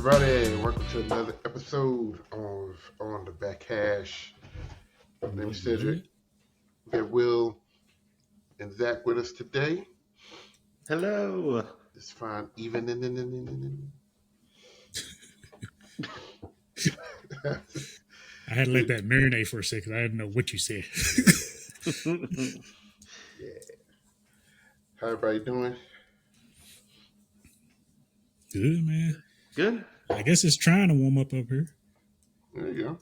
everybody. Welcome to another episode of On the Back Hash. My name is Cedric. We have Will and Zach with us today. Hello. It's fine. Even. I had to let that marinate for a second. I didn't know what you said. Yeah. How everybody doing? Good, man. Good. I guess it's trying to warm up here. There you go.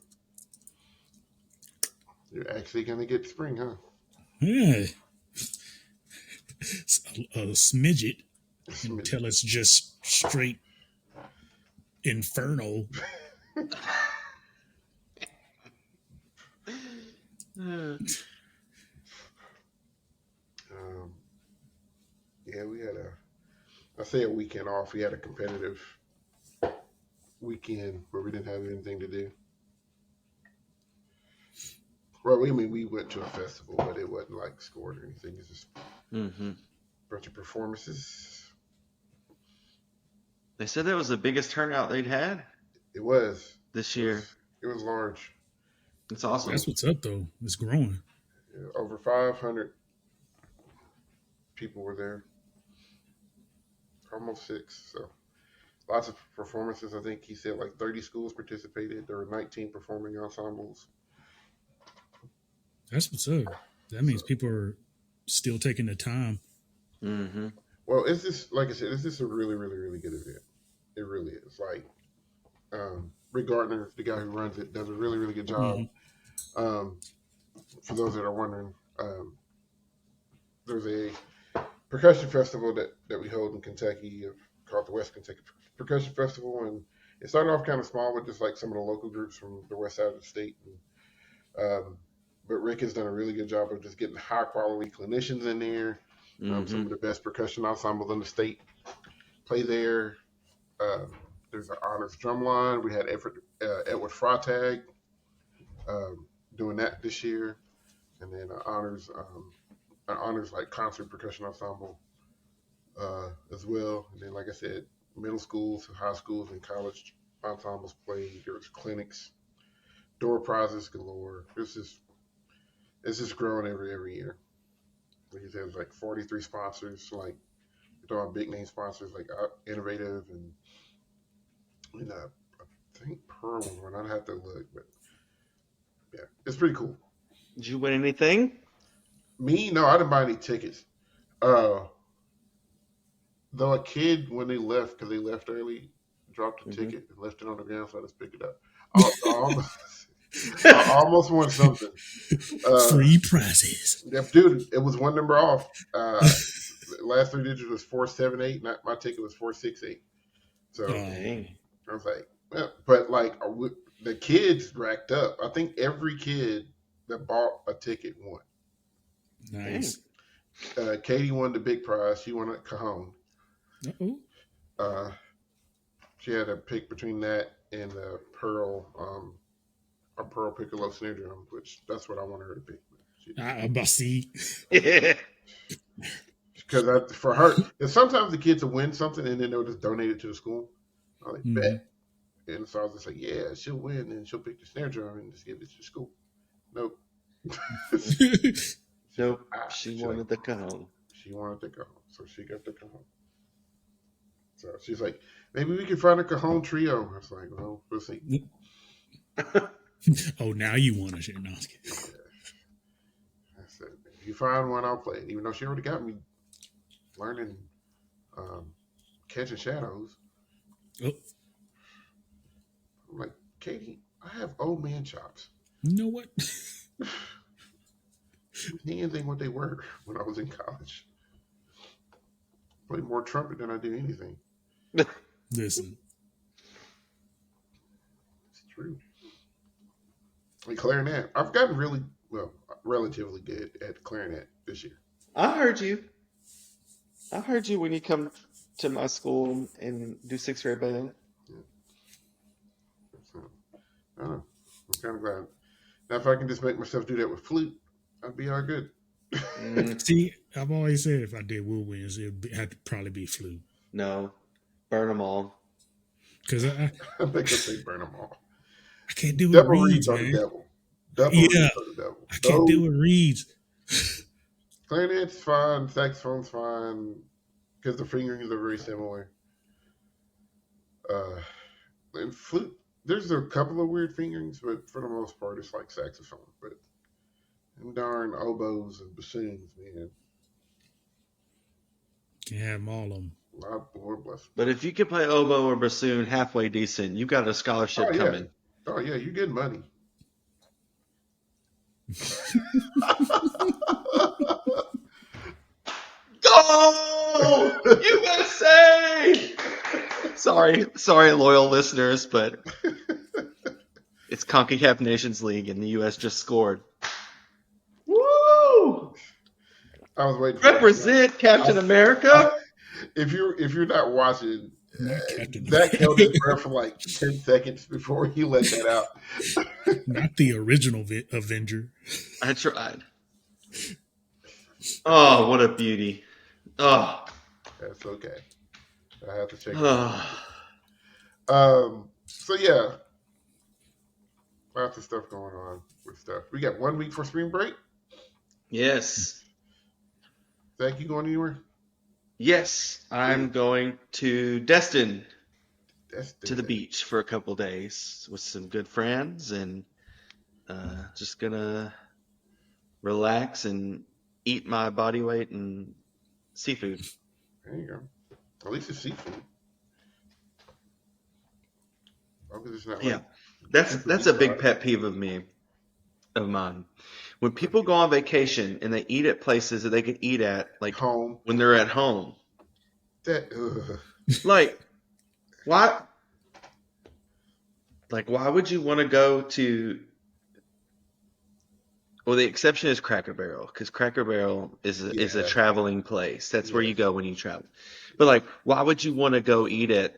You're actually going to get spring, huh? Yeah. It's a smidget until it's just straight inferno. Yeah, we had a weekend off. We had a competitive weekend where we didn't have anything to do. Well, we went to a festival, but it wasn't like scored or anything. It's just a bunch of performances. They said that was the biggest turnout they'd had It was this year. It was large. It's awesome. That's what's up, though. It's growing. Yeah, over 500 people were there. Almost 6. So lots of performances. I think he said like 30 schools participated. There were 19 performing ensembles. That's what's up. That means people are still taking the time. Mm-hmm. Well, it's just, like I said, it's just a really, really, really good event. It really is. Like, Rick Gardner, the guy who runs it, does a really, really good job. For those that are wondering, there's a percussion festival that we hold in Kentucky called the West Kentucky Percussion Festival, and it started off kind of small with just like some of the local groups from the west side of the state. But Rick has done a really good job of just getting high quality clinicians in there. Some of the best percussion ensembles in the state play there. There's an honors drumline. We had Edward Freitag doing that this year, and then an honors like concert percussion ensemble as well. And then, like I said, middle schools, high schools, and college ensembles played. There's clinics, door prizes galore. It's just growing every year. Like you said, there's like 43 sponsors. Like you're talking big name sponsors like Innovative and I think Pearl was one. I'd have to look, but yeah, it's pretty cool. Did you win anything? Me? No, I didn't buy any tickets. Though a kid, when they left, because they left early, dropped a ticket and left it on the ground, so I just picked it up. I almost won something. Free prizes. Dude, it was one number off. Last 3 digits was 478. My ticket was 468. So Dang. I was like, well, but like the kids racked up. I think every kid that bought a ticket won. Nice. Katie won the big prize. She won a cajon. Uh-oh. She had to pick between that and the Pearl, a Pearl Piccolo snare drum, which that's what I wanted her to pick. I'm about to see. Because for her, and sometimes the kids will win something and then they'll just donate it to the school. I like bet, and so I was just like, yeah, she'll win and she'll pick the snare drum and just give it to the school. Nope. Nope. She wanted the cajon. She wanted the cajon, so she got the cajon. So she's like, maybe we can find a cajon trio. I was like, well, we'll see. Oh, now you want to share? No, I was kidding. I said, if you find one, I'll play it. Even though she already got me learning Catching Shadows. Oh. I'm like, Katie, I have old man chops. You know what? Anything what they were when I was in college. I play more trumpet than I do anything. Listen. It's true. Like clarinet. I've gotten relatively good at clarinet this year. I heard you when you come to my school and do 6th grade band. Yeah. So, I don't know. I'm kind of glad. Now, if I can just make myself do that with flute, I'd be all good. See, I've always said if I did woodwinds, it'd have to probably be flute. No, burn them all. because I think I say burn them all. I can't deal with Double reeds, reads are the man. devil. Double Yeah, reads are the devil. I can't Those deal with reeds. clarinet's fine, saxophone's fine, because the fingerings are very similar. Uh, and flute, there's a couple of weird fingerings, but for the most part, it's like saxophone. But them darn oboes and bassoons, man. Can't have them all of them. Lord bless them. But if you can play oboe or bassoon halfway decent, you've got a Oh scholarship yeah, coming. oh yeah, you're getting money. Go USA! Sorry, loyal listeners, but it's CONCACAF Nations League, and the U.S. just scored. Woo! I was waiting for it. Represent Captain I, America. if you're not watching, Not Captain Zach held his America. breath for like 10 seconds before he let that out. Not the original Avenger. I tried. Oh, what a beauty. Oh. That's okay. I have to check it. Oh. So yeah, lots of stuff going on with stuff. We got 1 week for spring break. Yes. Zach, you going anywhere? Yes, I'm going to Destin That's to the beach for a couple days with some good friends and just gonna relax and eat my body weight in seafood. There you go. At least it's seafood. Oh, 'cause it's not Yeah, like that's a big pet peeve of mine. When people go on vacation and they eat at places that they could eat at, like home. when they're at home, That like why? Like why would you want to go to? Well, the exception is Cracker Barrel because Cracker Barrel is a yeah, traveling place. That's where you yes. go when you travel. But like, why would you want to go eat at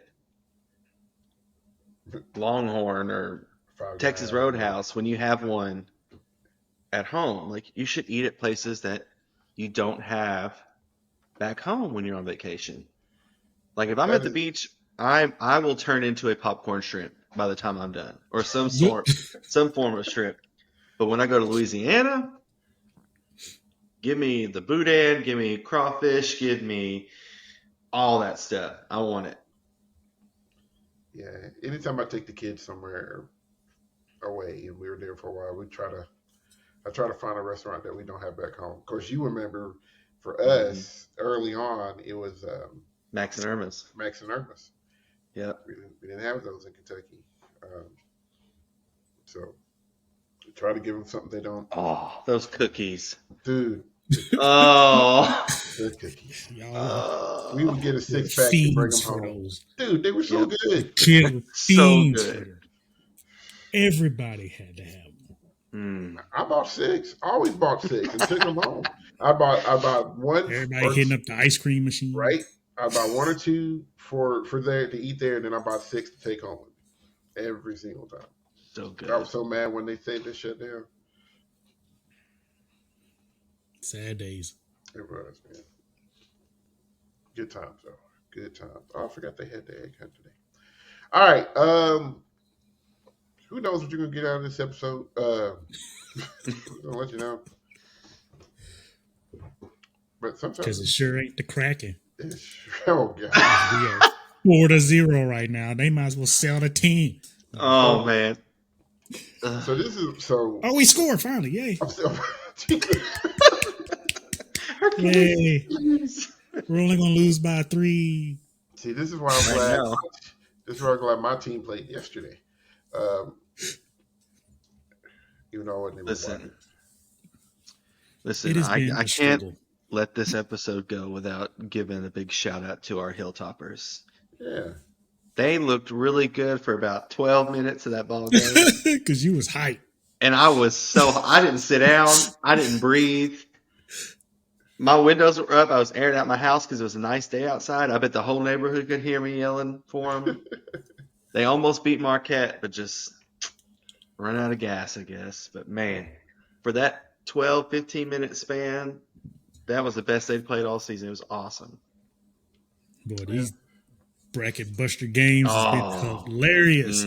Longhorn or Five Texas Guys. Roadhouse when you have one at home? Like, you should eat at places that you don't have back home when you're on vacation. Like, if I'm That at the is beach, I will turn into a popcorn shrimp by the time I'm done, or some form of shrimp. But when I go to Louisiana, give me the boudin, give me crawfish, give me all that stuff. I want it. yeah. Anytime I take the kids somewhere away and we were there for a while, I try to find a restaurant that we don't have back home. Of course, you remember for us early on, it was Max and Irma's. Max and Irma's. Yep. We didn't have those in Kentucky, so we try to give them something they don't. Oh, those cookies. Dude, Oh. the cookies. Y'all We would get a were 6-pack and bring them fiends for home. those. Dude, they were so Yep. good. Kid were So fiends for good. them. Everybody had to have them. I bought 6. I always bought 6 and took them home. I bought one. Everybody hitting up the ice cream machine. Right. I bought 1 or 2 for there to eat there, and then I bought 6 to take home every single time. So good. I was so mad when they said this shut down. Sad days. It was, man. Good times though. Good times. Oh, I forgot they had the egg hunt today. All right. Who knows what you're gonna get out of this episode? I'll let you know. But sometimes Because it sure ain't the Kraken. oh god. We are 4-0 right now. They might as well sell the team. Oh, man. So this is so. Oh, we scored finally! Yay! I'm still. Yay! We're only gonna lose by 3. See, this is why I'm glad. This is why I'm glad my team played yesterday. Even though I wasn't even watching. Listen, I can't let this episode go without giving a big shout out to our Hilltoppers. Yeah. They looked really good for about 12 minutes of that ball game. Because you was hyped. And I didn't sit down. I didn't breathe. My windows were up. I was airing out my house because it was a nice day outside. I bet the whole neighborhood could hear me yelling for them. They almost beat Marquette, but just run out of gas, I guess. But man, for that 12, 15-minute span, that was the best they'd played all season. It was awesome. Boy, bracket buster games has been hilarious.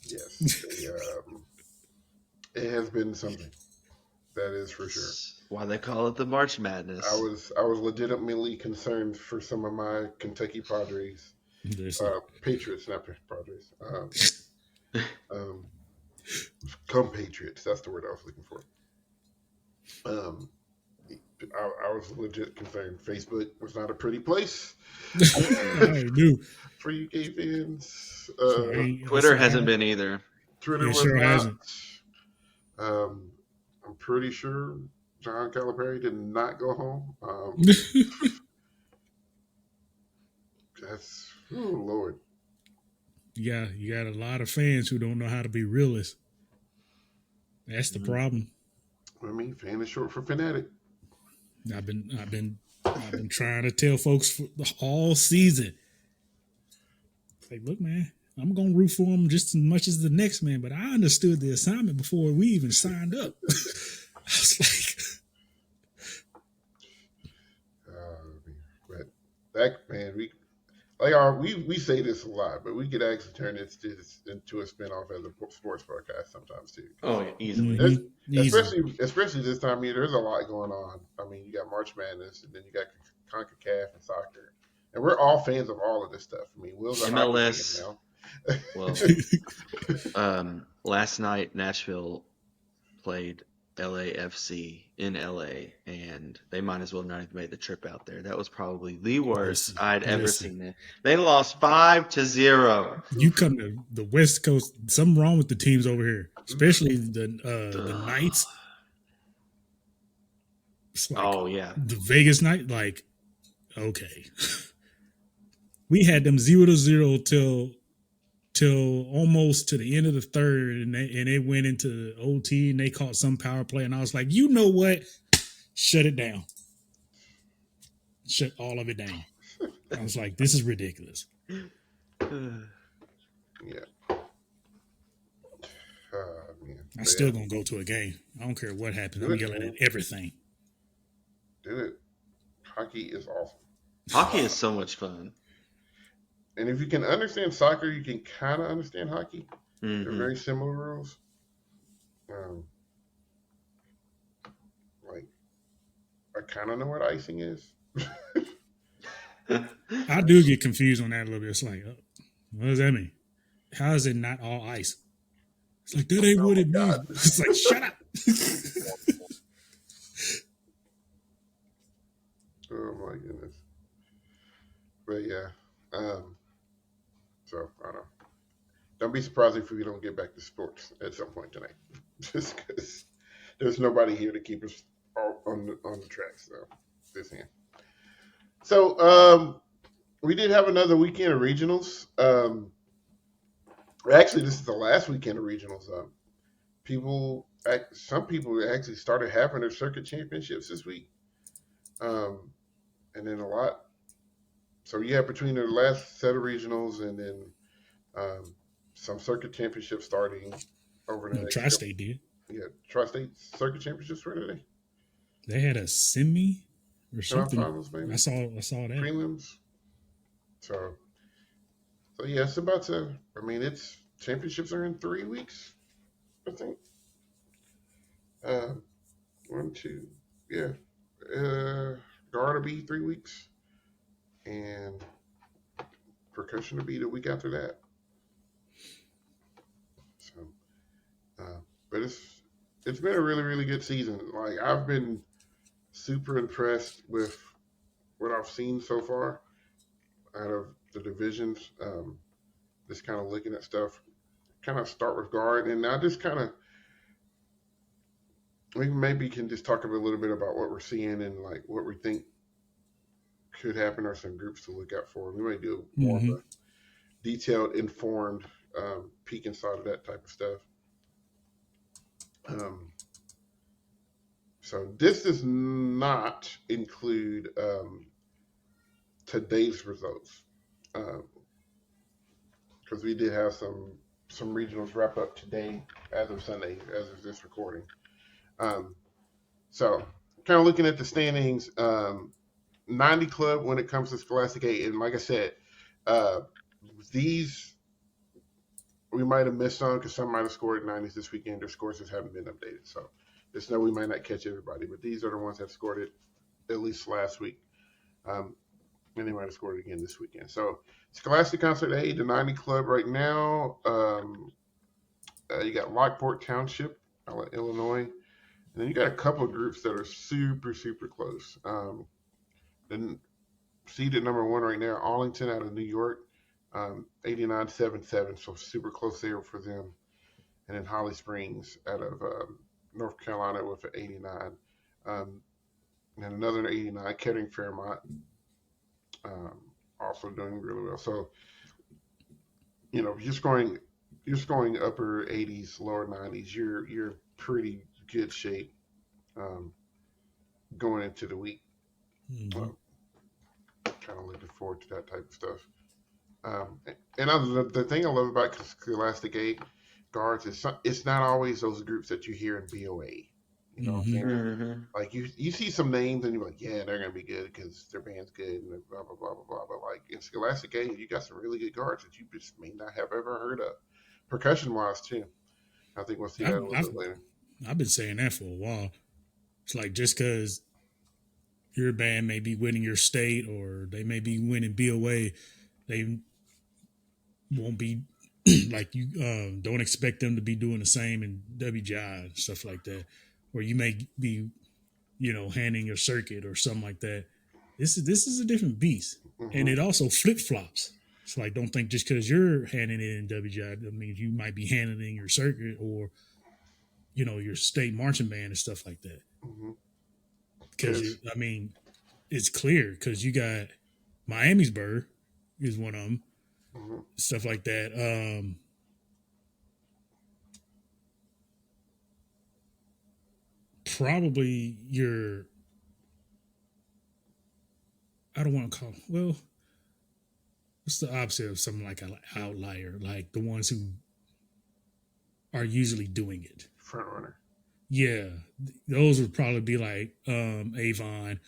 Yes, it has been something. That is for sure. Why they call it the March Madness. I was legitimately concerned for some of my Kentucky Padres, Patriots, not Padres, um, compatriots. That's the word I was looking for. I was legit concerned. Facebook was not a pretty place. I do. For UK fans. Twitter hasn't been either. Twitter was sure not. hasn't. I'm pretty sure John Calipari did not go home. That's Lord. Yeah, you got a lot of fans who don't know how to be realists. That's the problem. I mean, fan is short for fanatic. I've been trying to tell folks for all season. Like, look, man, I'm gonna root for him just as much as the next man, but I understood the assignment before we even signed up. I was but that man, we say this a lot, but we could actually turn this into a spinoff as a sports broadcast sometimes too. Oh, yeah, easily. Especially this time of year, there's a lot going on. I mean, you got March Madness, and then you got CONCACAF and soccer, and we're all fans of all of this stuff. I mean, Will's a MLS. Hockey fan now. Well, last night Nashville played LAFC in LA, and they might as well not even make the trip out there. That was probably the worst I'd ever seen it. They lost 5-0. You come to the West Coast, something wrong with the teams over here, especially the Knights. Like, the Vegas Knight. Like, okay, we had them 0-0 till almost to the end of the third, and they went into OT and they caught some power play, and I was like, you know what? Shut it down. Shut all of it down. I was like, this is ridiculous. Yeah. I'm still gonna go to a game. I don't care what happens. I'm yelling at everything. Do it. Hockey is awesome. Hockey is so much fun. And if you can understand soccer, you can kind of understand hockey. Mm-hmm. They're very similar rules. Like, I kind of know what icing is. I do get confused on that a little bit. It's like, what does that mean? How is it not all ice? It's like, that ain't what it means. It's like, shut up. Oh my goodness. But yeah. So I don't know. Don't be surprised if we don't get back to sports at some point tonight. Just because there's nobody here to keep us on the track. So this hand. So we did have another weekend of regionals. Actually, this is the last weekend of regionals. Some people actually started having their circuit championships this week, and then a lot. So yeah, between the last set of regionals and then some circuit championships starting over the next. Tri-State did. Yeah, Tri-State circuit championships for today. They had a semi or something. Finals, maybe. I saw that. Prelims. So yeah, it's about to. I mean, it's championships are in 3 weeks, I think. 1, 2, yeah. Guard will be 3 weeks, and percussion will be the week after that. So, but it's been a really, really good season. Like, I've been super impressed with what I've seen so far out of the divisions. Just kind of looking at stuff. Kind of start with guard, and I just kind of we maybe can just talk a little bit about what we're seeing and like what we think could happen, or some groups to look out for. We might do more of a detailed, informed peek inside of that type of stuff. So this does not include today's results, because we did have some regionals wrap up today as of Sunday, as of this recording. So kind of looking at the standings, 90 club when it comes to Scholastic 8. And like I said, uh, these we might have missed on because some might have scored 90s this weekend. Their scores just haven't been updated. So just know we might not catch everybody, but these are the ones that scored it at least last week. And they might have scored it again this weekend. So Scholastic Concert A, the 90 Club right now. You got Lockport Township, Illinois. And then you got a couple of groups that are super, super close. Then seeded number one right now, Arlington out of New York, 89-77, so super close there for them. And then Holly Springs out of North Carolina with an 89. And another 89, Kettering Fairmont, also doing really well. So, you're scoring upper 80s, lower 90s. You're pretty good shape going into the week. Mm-hmm. Kind of looking forward to that type of stuff. And the thing I love about Scholastic 8 guards is it's not always those groups that you hear in BOA. You know what I'm saying? Mm-hmm. Like you see some names and you're like, yeah, they're gonna be good because their band's good and blah blah blah blah blah. But like in Scholastic 8, you got some really good guards that you just may not have ever heard of, percussion wise too. I think we'll see that a little bit later. I've been saying that for a while. It's like just because your band may be winning your state or they may be winning BOA, they won't be like you. Don't expect them to be doing the same in WGI and stuff like that. Or you may be, handing your circuit or something like that. This is a different beast, and it also flip flops. It's like don't think just because you're handing it in WGI, that means you might be handing in your circuit or your state marching band and stuff like that. Because it's clear because you got Miamisburg is one of them, stuff like that. Probably I don't want to call, well, what's the opposite of something like an outlier, like the ones who are usually doing it? Front runner. Yeah, those would probably be like Avon,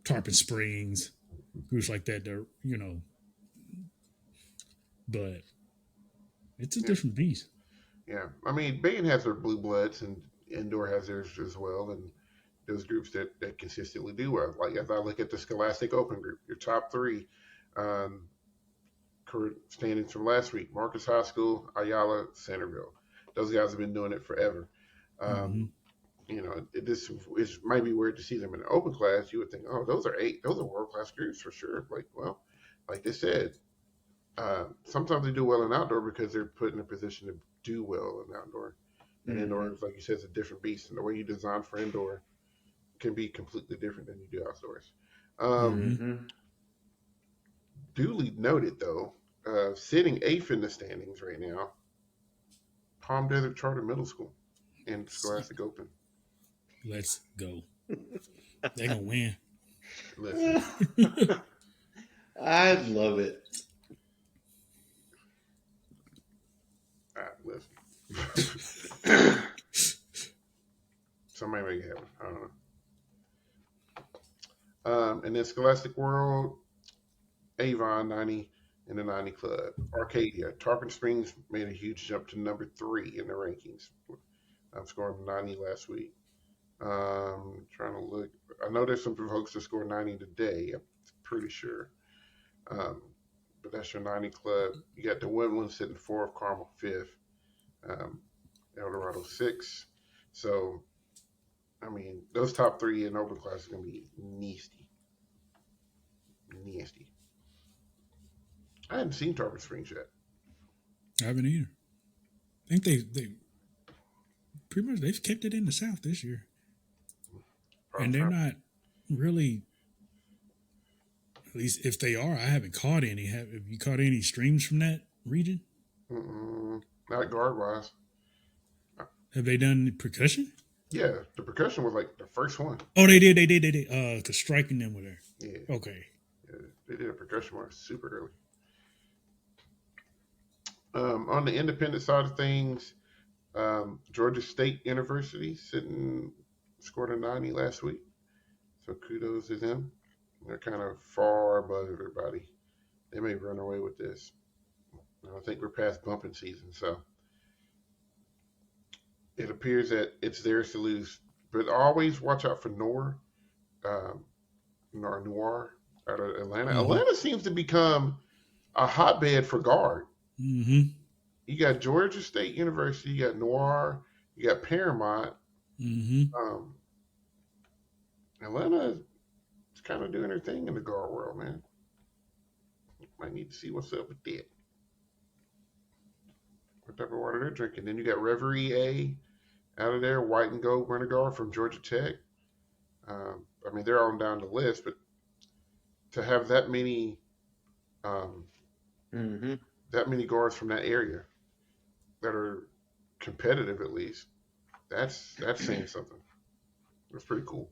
Tarpon Springs, groups like that. They're but it's a different beast. Yeah, I mean, Bain has their blue bloods and Indoor has theirs as well, and those groups that consistently do well. Like as I look at the Scholastic Open group, your top three current standings from last week: Marcus High School, Ayala, Centerville. Those guys have been doing it forever. This is might be weird to see them in an open class. You would think, oh, those are world class groups for sure. Like they said, sometimes they do well in outdoor because they're put in a position to do well in outdoor. And indoor, like you said, is a different beast. And the way you design for indoor can be completely different than you do outdoors. Duly noted, though, sitting eighth in the standings right now, Palm Desert Charter Middle School and Scholastic Open. Let's go. They're going to win. Listen. I love it. Listen. Somebody make it happen. I don't know. And then Scholastic World, Avon 90 in the 90 Club. Arcadia, Tarpon Springs made a huge jump to number 3 in the rankings. I'm scoring 90 last week. Trying to look. I know there's some folks that scored 90 today. I'm pretty sure. But that's your 90 Club. You got the Woodland sitting 4th, Carmel 5th, El Dorado 6th. So, I mean, those top 3 in open class are going to be nasty. Nasty. I haven't seen Tarpon Springs yet. I haven't either. I think they pretty much they've kept it in the South this year. And they're not really, at least if they are, I haven't caught any. Have you caught any streams from that region? Not guard wise. Have they done percussion? Yeah, the percussion was like the first one. Oh, they did. Because striking them were there. Yeah. Okay. Yeah, they did a percussion one super early. On the independent side of things, Georgia State University scored a 90 last week. So kudos to them. They're kind of far above everybody. They may run away with this. I think we're past bumping season, so it appears that it's theirs to lose. But always watch out for um, Noir out of Atlanta. Mm-hmm. Atlanta seems to become a hotbed for guard. Mm-hmm. You got Georgia State University, you got Noir, you got Paramount. Mm-hmm. Um, Atlanta is kind of doing her thing in the guard world, man. Might need to see what's up with that. What type of water they're drinking. Then you got Reverie A out of there, white and gold winter guard from Georgia Tech. I mean, they're on down the list, but to have um, Mm-hmm. that many guards from that area that are competitive, at least, that's saying something. That's pretty cool.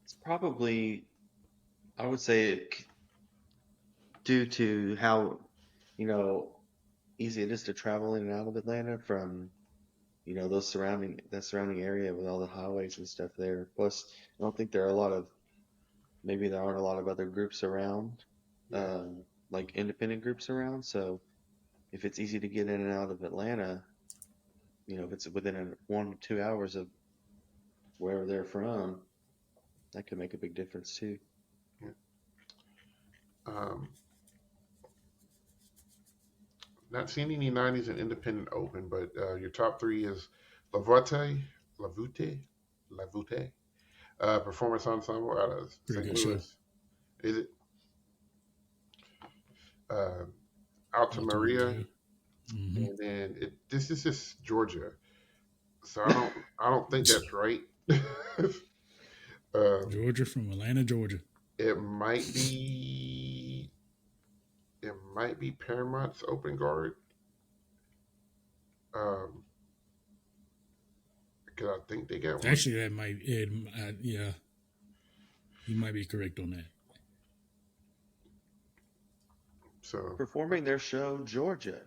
It's probably, I would say, due to how, you know, easy it is to travel in and out of Atlanta from, that surrounding area with all the highways and stuff there. Plus, I don't think there are a lot of, maybe there aren't a lot of other groups around, Yeah, like independent groups around. So if it's easy to get in and out of Atlanta, if it's within 1 to 2 hours of wherever they're from, that could make a big difference too. yeah. Um, Not seen any 90s in independent open, but your top three is Lavute, Lavute, Lavute, Performance Ensemble out of Pretty St. good show. Louis. Is it uh, Alta Alta Maria? Maria. Mm-hmm. And then this is just Georgia, so I don't think that's right. um, Georgia from Atlanta, Georgia. it might be Paramount's open guard. Um, because I think they got one. Actually, that might, yeah, you might be correct on that. So Performing their show, Georgia,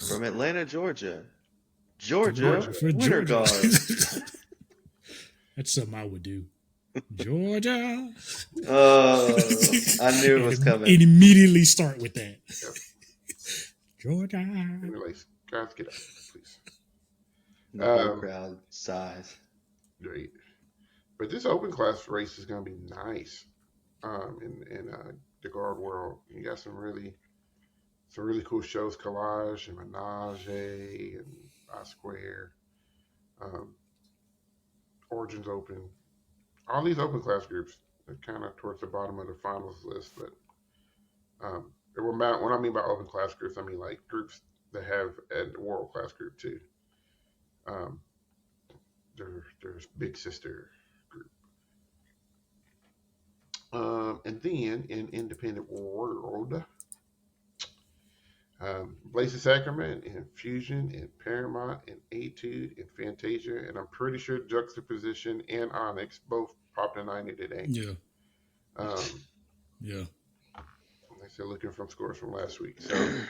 from Atlanta, Georgia, For Winter Georgia. Guard. That's something I would do. Georgia. I knew it was coming. And immediately start with that. yep. Georgia. Anyways, guys, get up, please. The whole crowd sighs. Great. But this open class race is going to be nice. In the guard world, you got some really cool shows, Collage and Menage and I Square, um, Origins Open. All these open class groups are kind of towards the bottom of the finals list, but when I mean by open class groups, I mean like groups that have a world class group too. Um, there's Big Sister group. And then in independent world, Blazing Sacrament and Fusion and Paramount and Etude and Fantasia, and I'm pretty sure Juxtaposition and Onyx both popped a 90 today. Yeah. Um, Yeah. like I said, looking from scores from last week. So,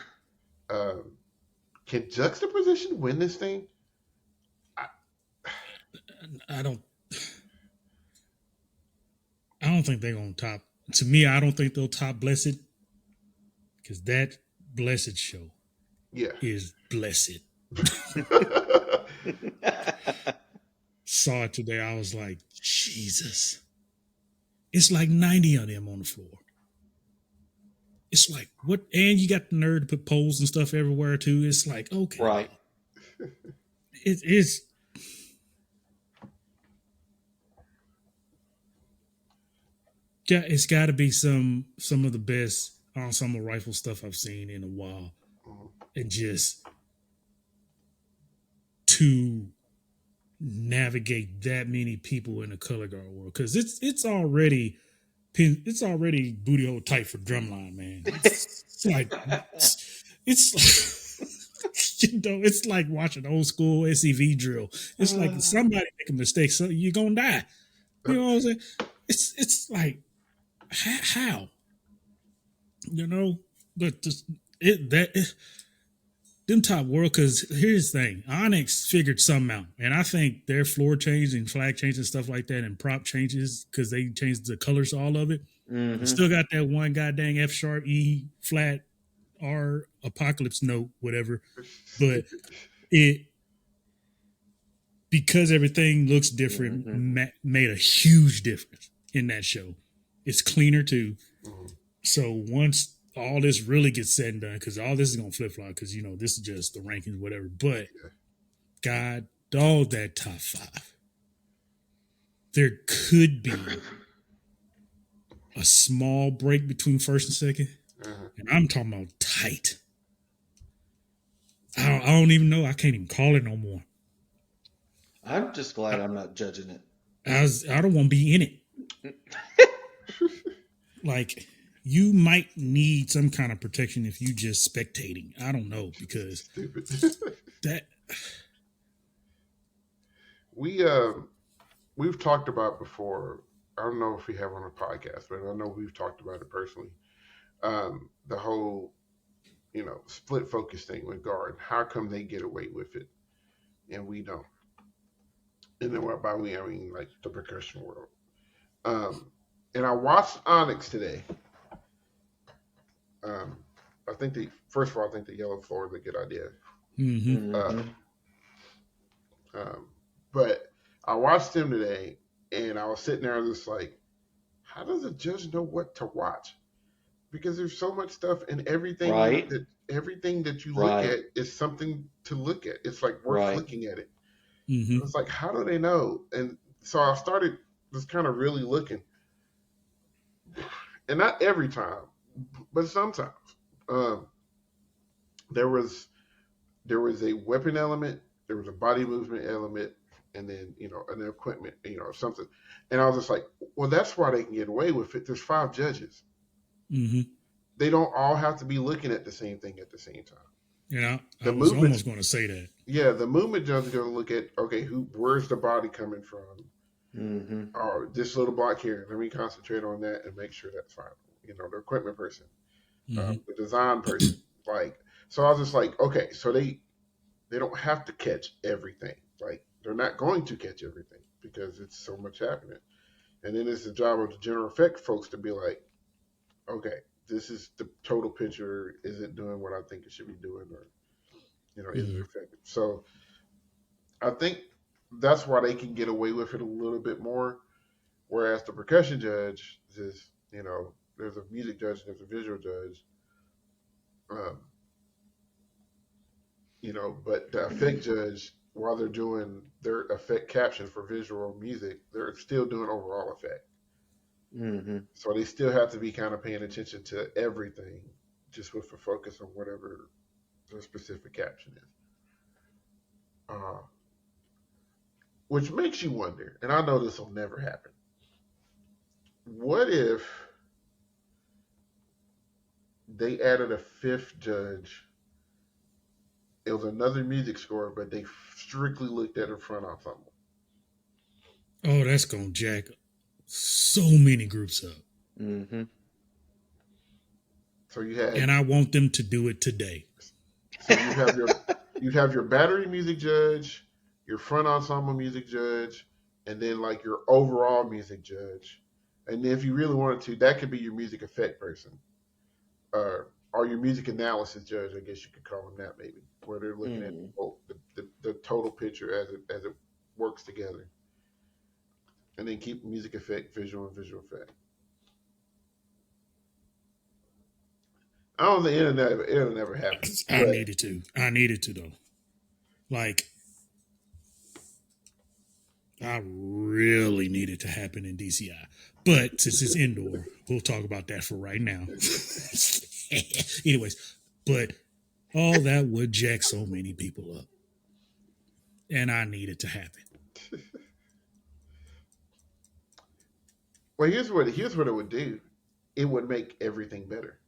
can Juxtaposition win this thing? I don't think they're gonna top. To me, I don't think they'll top Blessed, because that Blessed show Yeah. is blessed. Saw it today. I was like, Jesus. It's like 90 of them on the floor. It's like, what? And you got the nerve to put poles and stuff everywhere too. It's like, okay. Right. It's got to be some of the best ensemble rifle stuff I've seen in a while, and just to navigate that many people in the color guard world, because it's already booty hole tight for drumline, man. It's like it's like watching old school SEV drill. It's like somebody make a mistake, so you're gonna die. You know what I'm saying? It's like, how, but them top world. Because here's the thing, Onyx figured something out, and I think their floor change and flag change and stuff like that, and prop changes because they changed the colors, all of it. You Mm-hmm. still got that one goddamn F sharp E flat R apocalypse note, whatever. But Stupid. it, because everything looks different, Mm-hmm. made a huge difference in that show. It's cleaner too. Mhm. So once all this really gets said and done, because all this is gonna flip flop, because this is just the rankings, whatever. But Yeah. God dog, that top five, there could be a small break between first and second, Uh-huh. and I'm talking about tight. I don't even know. I can't even call it no more. I'm just glad I, I'm not judging it. I don't want to be in it. Like, you might need some kind of protection if you just spectating. I don't know, because Stupid. that we we've talked about before. I don't know if we have on a podcast, but I know we've talked about it personally. The whole split focus thing with guard. How come they get away with it and we don't? And then by we I mean like the percussion world. Um, and I watched Onyx today. Um, I think first of all, I think the yellow floor is a good idea. mm-hmm. Uh, Mm-hmm. but I watched them today, and I was sitting there just like, how does a judge know what to watch? Because there's so much stuff, and Right. everything that you look Right. at is something to look at. It's like worth Right. looking at it. Mm-hmm. It's like, how do they know? And so I started just kind of really looking, and not every time, but sometimes. Um, there was a weapon element, there was a body movement element, and then an equipment, something. And I was just like, well, that's why they can get away with it. There's 5 judges. Mm-hmm. They don't all have to be looking at the same thing at the same time. Yeah, I The was movements, almost going to say that. yeah, the movement judge is going to look at, okay, where's the body coming from? Mm-hmm. Or this little block here. Let me concentrate on that and make sure that's fine. The equipment person, Mm-hmm. the design person, like. So I was just like, okay, so they don't have to catch everything. Like, they're not going to catch everything because it's so much happening. And then it's the job of the general effect folks to be like, okay, this is the total picture. Is it doing what I think it should be doing, or is it Mm-hmm. effective? So I think that's why they can get away with it a little bit more. Whereas the percussion judge is, there's a music judge and there's a visual judge. Um, but the effect judge, while they're doing their effect caption for visual music, they're still doing overall effect. Mm-hmm. So they still have to be kind of paying attention to everything, just with a focus on whatever their specific caption is. Uh, which makes you wonder, and I know this will never happen. What if they added a 5th judge? It was another music score, but they strictly looked at a front ensemble. Oh, that's going to jack so many groups up. Mm-hmm. So you had, And I want them to do it today. so you'd have your battery music judge, your front ensemble music judge, and then like your overall music judge. And then if you really wanted to, that could be your music effect person, or your music analysis judge. I guess you could call them that, maybe, where they're looking at Mm-hmm. the total picture as it works together, and then keep music effect, visual, and visual effect. I don't think it'll never happen, I but needed to. I needed to, though. Like, I really need it to happen in DCI. But since it's indoor, we'll talk about that for right now. Anyways, but all that would jack so many people up. And I need it to happen. well, here's what it would do. It would make everything better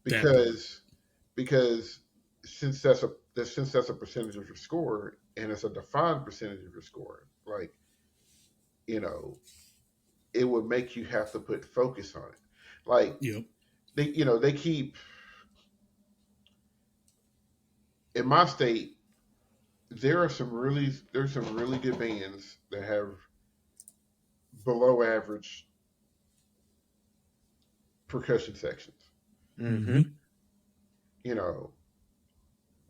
That part. because since that's a percentage of your score and it's a defined percentage of your score, like you know, it would make you have to put focus on it. Like Yep. they keep in my state, there's some really good bands that have below average percussion sections. Mm-hmm. Mm-hmm. You know,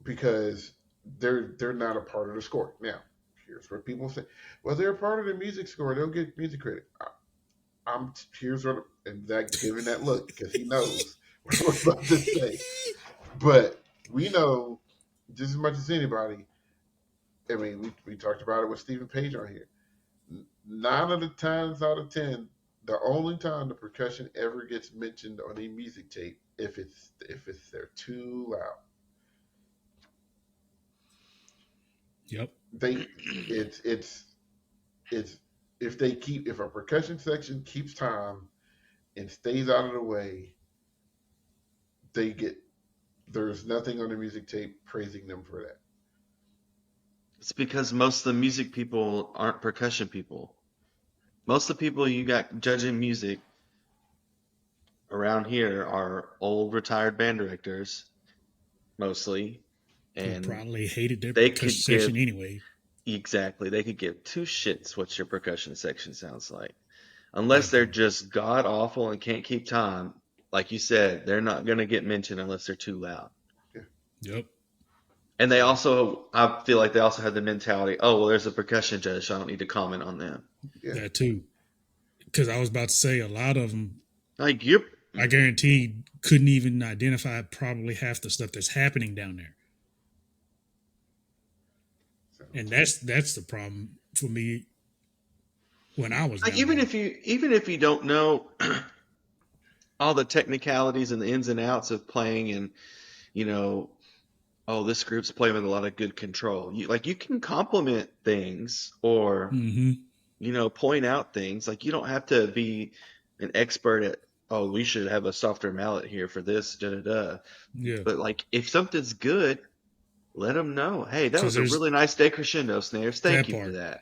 because they're not a part of the score. Now, here's what people say: well, they're a part of the music score. They'll get music credit. I'm here's what and that giving that look because he knows what I'm about to say. But we know just as much as anybody. I mean, we talked about it with Stephen Page on here. 9 of the times out of 10, the only time the percussion ever gets mentioned on a music tape if they're too loud. Yep. They it's if a percussion section keeps time and stays out of the way, they get there's nothing on the music tape praising them for that. It's because most of the music people aren't percussion people. Most of the people you got judging music around here are old retired band directors, mostly, Who and probably hated their they percussion could section give anyway. exactly, they could give two shits what your percussion section sounds like. Unless That they're part. just god awful and can't keep time, like you said, they're not going to get mentioned unless they're too loud. Yeah. Yep. And they So also, I feel like they also have the mentality, oh, well, there's a percussion judge, so I don't need to comment on them. yeah, That too. Because I was about to say a lot of them, Like, yep. I guarantee, couldn't even identify probably half the stuff that's happening down there. so And that's the problem for me when I was Like, down there. even if you don't know all the technicalities and the ins and outs of playing and, you know, oh, this group's playing with a lot of good control. You can compliment things or, Mm-hmm. point out things. Like, you don't have to be an expert at, oh, we should have a softer mallet here for this, da da da. Yeah. But like, if something's good, let them know. Hey, that Because was a there's really nice decrescendo snares. Thank that you for part. that.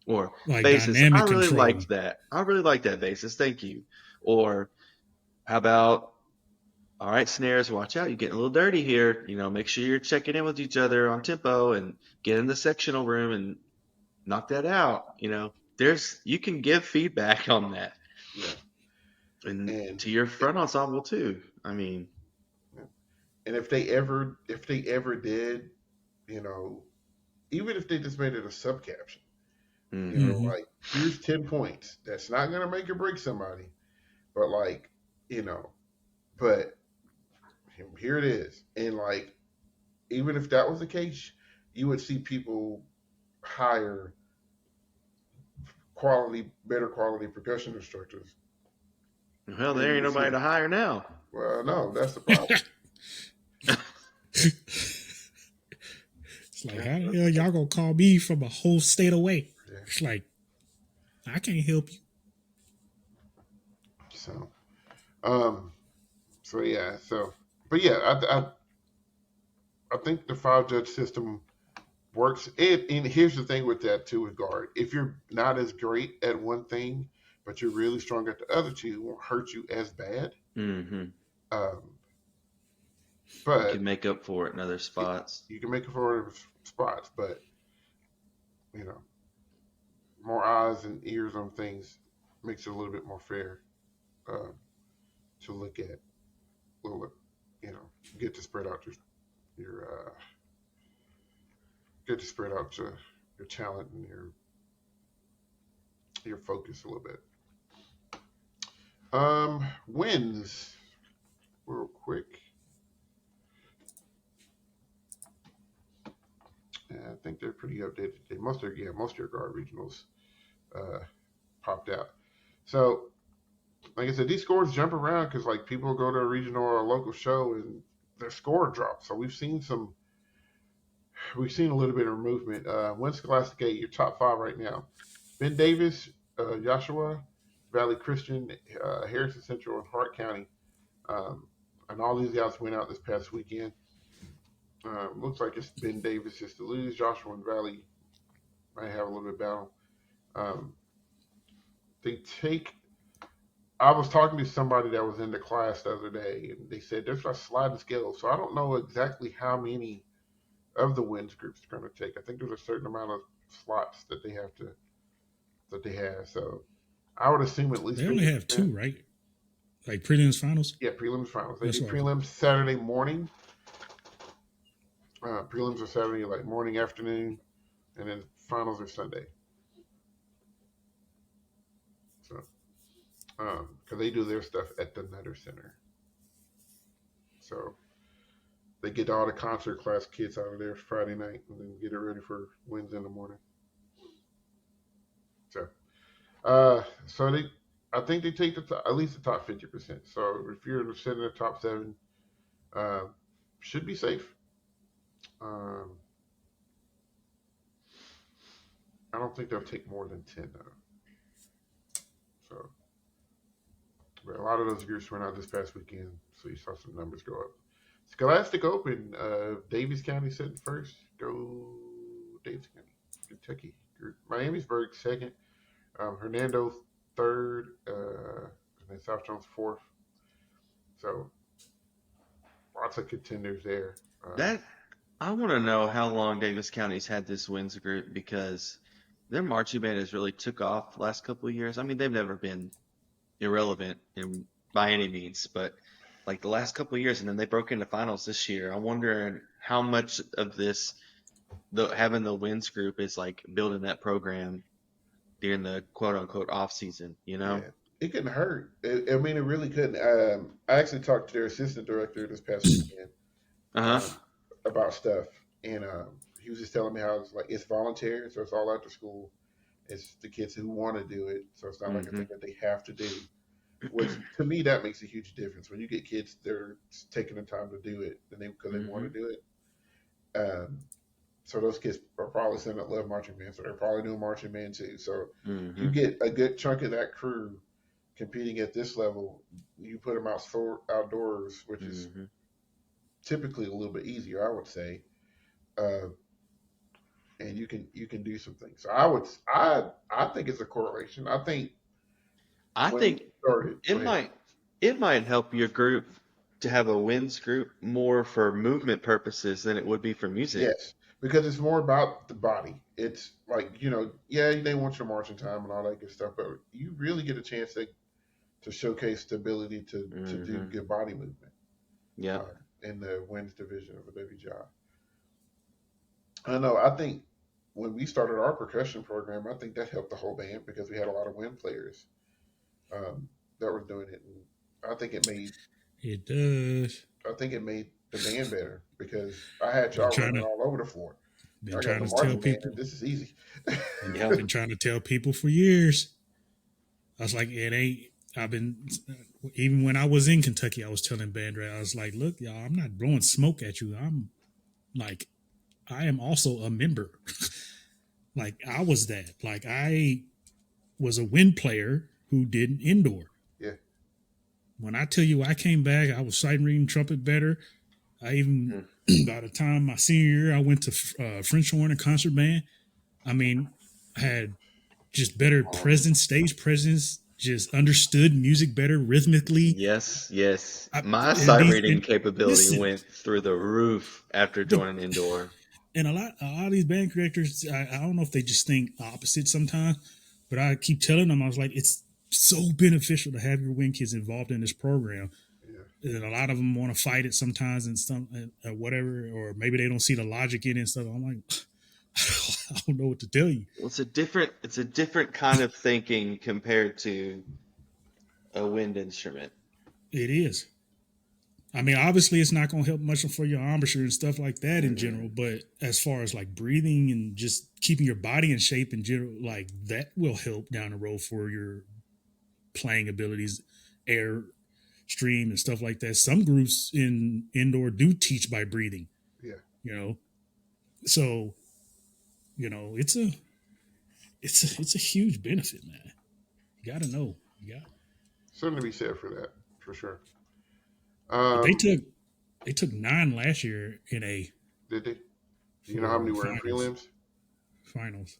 Or Like bassist, I dynamic really control. liked that. I really liked that bassist. Thank you. Or how about, all right, snares, watch out. You're getting a little dirty here. Make sure you're checking in with each other on tempo and get in the sectional room and knock that out. You can give feedback on that. yeah, And and to your front ensemble too. I mean, and if they ever did, you know, even if they just made it a sub caption, hmm Mm-hmm. like here's 10 points. That's not gonna make or break somebody, but like, you know, but here it is, and like even if that was the case, you would see people hire better quality percussion instructors well, in there ain't the nobody city. to hire now. Well, no, that's the problem. It's like, That's, how the that's hell y'all gonna call me from a whole state away? yeah. It's like, I can't help you. So, um, so yeah, but yeah, I think the five judge system works. And here's the thing with that too with guard. If you're not as great at one thing, but you're really strong at the other two, it won't hurt you as bad. hmm Um, You can but make up for it in other it, spots. you can make it for spots, but you know, more eyes and ears on things makes it a little bit more fair uh, to look at. Little, you know, get to spread out your get to spread out your talent and your focus a little bit. Wins real quick. I think they're pretty updated. Most of your guard regionals uh, popped out. So, like I said, these scores jump around because like people go to a regional or a local show and their score drops. So we've seen a little bit of movement. Win Scholastic 8, your top five right now: Ben Davis, Joshua, Valley Christian, Harrison Central, and Hart County. Um, and all these guys went out this past weekend. Looks like it's Ben Davis is to lose. Joshua and Valley might have a little bit of battle. Um, they take. I was talking to somebody that was in the class the other day, and they said there's a sliding scale. So I don't know exactly how many. of the wins groups are going to take. I think there's a certain amount of slots that they have. So I would assume at least They only have 50%. two, right? Like prelims, finals. Yeah, prelims, finals. They That's do what I thought. prelims Saturday morning. Prelims are Saturday like morning, afternoon, and then finals are Sunday. So because they do their stuff at the Nutter Center, so they get all the concert class kids out of there Friday night and then get it ready for Wednesday in the morning. So so I think they take at least the top 50%. So if you're sitting in the top seven, uh, should be safe. Um, I don't think they'll take more than 10 though. So, but a lot of those groups went out this past weekend, so you saw some numbers go up. Scholastic Open, Davies County sitting first. Go Davies County, Kentucky group. Miamisburg second. Hernando third. And then South Jones fourth. So lots of contenders there. That I want to know how long Davis County's had this wins group because their marching band has really took off the last couple of years. I mean, they've never been irrelevant by any means, but like the last couple of years, and then they broke into finals this year. I'm wondering how much of this, having the wins group, is like building that program during the quote unquote off season. You know? Yeah, it couldn't hurt. I mean, it really couldn't. I actually talked to their assistant director this past weekend Uh huh. um, about stuff, and he was just telling me how it's voluntary, so it's all after school. It's the kids who want to do it, so it's not like a Mm-hmm. thing that they have to do. Which to me that makes a huge difference when you get kids that are taking the time to do it, and because they want Mm-hmm. to do it. Um, so those kids are probably saying that love marching band, so they're probably doing marching band too. So you Mm-hmm. get a good chunk of that crew competing at this level. You put them outdoors, which is Mm-hmm. typically a little bit easier, I would say, uh, and you can do some things. So I think it's a correlation. I think I when we think started, go it ahead. might it might help your group to have a wins group more for movement purposes than it would be for music. Yes, because it's more about the body. It's like yeah, they want your marching time and all that good stuff, but you really get a chance to showcase the ability to do Mm-hmm. good body movement Yep. uh, in the women's division of the WGI. I don't know. I think when we started our percussion program, I think that helped the whole band because we had a lot of wind players that were doing it, and I think it made It does. I think it made the band better because I had Been y'all trying running to all over the floor. been I got trying the to tell marching band, people. and this is easy. Yep. Been trying to tell people for years. I was like, it ain't. I've been even when I was in Kentucky, I was telling Bandra, I was like, look, y'all, I'm not blowing smoke at you. I'm like, I am also a member. Like I was that. Like I was a wind player who did an indoor. Yeah, When I tell you I came back, I was sight reading trumpet better. I even Mm. by the time my senior year, I went to French horn and concert band. I mean, I had just better presence, stage presence, just understood music better rhythmically. Yes, yes. I, My and sight these reading and capability listen, went through the roof after the joining indoor. and a lot of these band directors, I don't know if they just think opposite sometimes, but I keep telling them I was like, it's so beneficial to have your wing kids involved in this program. yeah. And a lot of them want to fight it sometimes and some whatever, or maybe they don't see the logic in it and stuff. I'm like, I don't know what to tell you. Well, it's a different kind of thinking compared to a wind instrument. It is. I mean, obviously, it's not going to help much for your embouchure and stuff like that in Mm-mm. general. But as far as like breathing and just keeping your body in shape in general, like that will help down the road for your playing abilities, air stream and stuff like that. Some groups in indoor do teach by breathing, Yeah, you know. So it's a huge benefit, man. You got to know. You got. something to be said for that, for sure. But Um, they took 9 last year in a did they? Do you know how for many were in finals. prelims? Finals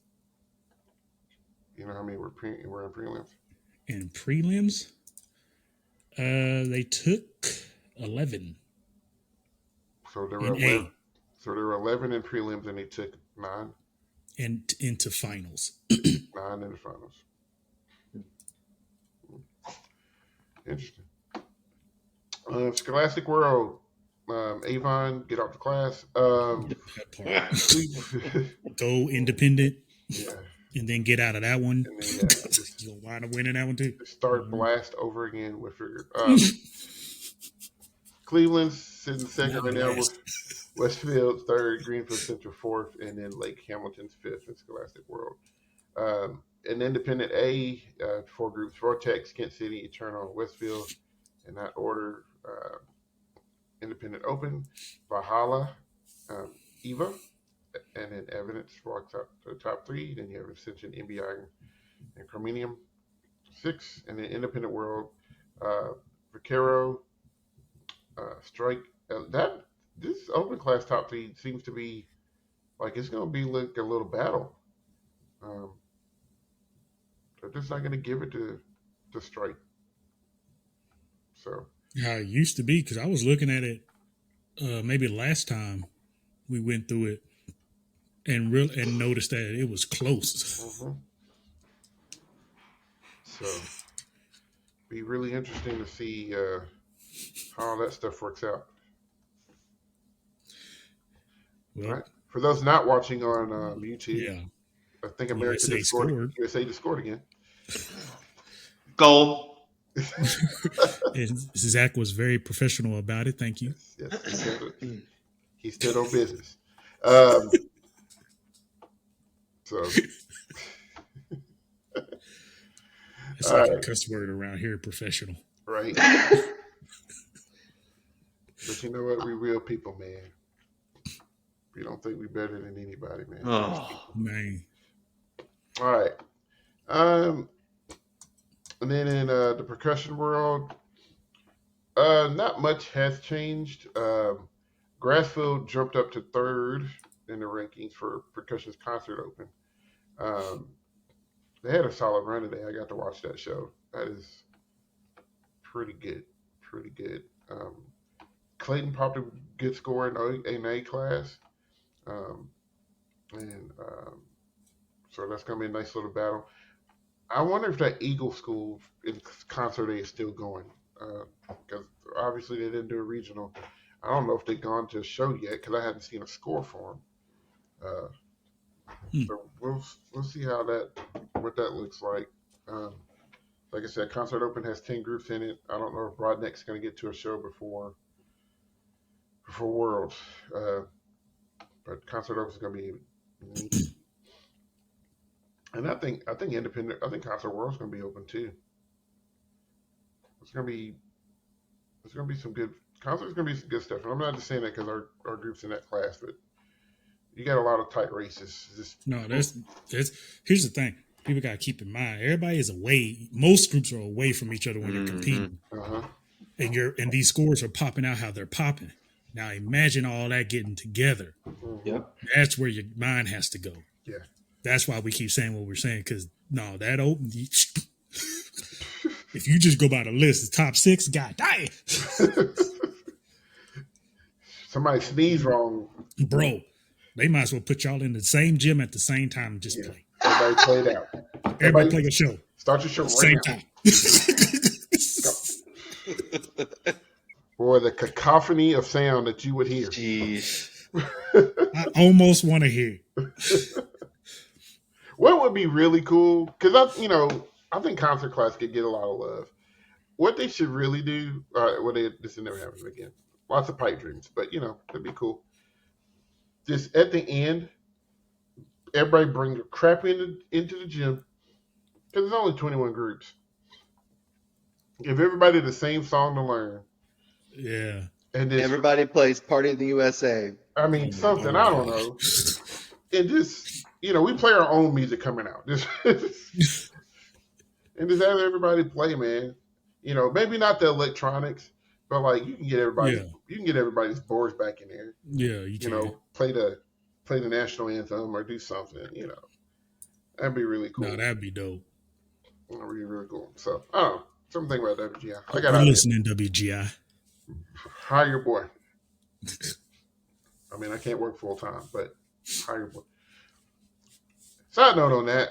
You know how many were in prelims? in prelims. They took 11 So there were in 11. A. So there were 11 in prelims, and they took nine and into finals. in the finals. Interesting. Scholastic World. Avon, get out the class. That part. Go independent, yeah, and then get out of that one. and then You'll wind up winning that one too. start blast over again with figure. Cleveland's sitting second right now with Westfield third, Greenfield Central fourth, and then Lake Hamilton's fifth in Scholastic World. An independent A, four groups: Vortex, Kent City, Eternal, Westfield, in that order. Independent Open, Valhalla, Eva, and then Evidence for the top three. Then you have Ascension, MBI, and Chromium, 6. And then Independent World, Vaquero, Strike. This open class top three seems to be like it's going to be like a little battle. They're just not going to give it to Strike. So yeah, it used to be because I was looking at it maybe last time we went through it and noticed that it was close. Mm-hmm. So be really interesting to see how all that stuff works out. Well, right. For those not watching on YouTube, yeah, I think America just scored. USA just scored again. Goal. And Zach was very professional about it. Thank you. Yes, he stood on business. So it's like a cuss word around here, professional. Right. But you know what? We real people, man. We don't think we better than anybody, man. Oh, man. All right. And then in the percussion world, not much has changed. Grassfield jumped up to third in the rankings for Percussion's Concert Open. They had a solid run today. I got to watch that show. That is pretty good. Pretty good. Clayton popped a good score in A class. So that's going to be a nice little battle. I wonder if that Eagle School in Concert A is still going. Because obviously they didn't do a regional. I don't know if they've gone to a show yet because I haven't seen a score for them. So we'll see what that looks like. Like I said, Concert Open has 10 groups in it. I don't know if Broadneck's going to get to a show before Worlds, but Concert Open is going to be neat. And I think independent. I think Concert World's going to be open too. It's going to be some good concerts. Going to be some good stuff. And I'm not just saying that because our group's in that class, but you got a lot of tight races. That's here's the thing. People got to keep in mind. Everybody is away. Most groups are away from each other when they're competing, and these scores are popping out how they're popping. Now imagine all that getting together. Yep. That's where your mind has to go. Yeah. That's why we keep saying what we're saying because that open. If you just go by the list, the top 6, God damn. Somebody sneeze wrong, bro. They might as well put y'all in the same gym at the same time and just play. Everybody play it out. Everybody play a show. Start your show right same now. Time. Boy, the cacophony of sound that you would hear. Jeez. I almost want to hear. What would be really cool, because I think concert class could get a lot of love. What they should really do, this will never happen again. Lots of pipe dreams, but that'd be cool. Just at the end, everybody bring your crap into the gym, because there's only 21 groups. Give everybody the same song to learn. Yeah. And everybody plays Party in the USA. I mean, something, I don't know. And just, we play our own music coming out. And just have everybody play, man. Maybe not the electronics, but like you can get everybody's boards back in there. Yeah, you can. Play the national anthem or do something, That'd be really cool. No, that'd be dope. That'd be really cool. So, I don't know. Something about WGI. I'm listening, WGI. Hi, your boy. I mean, I can't work full time, but hire. Side note on that: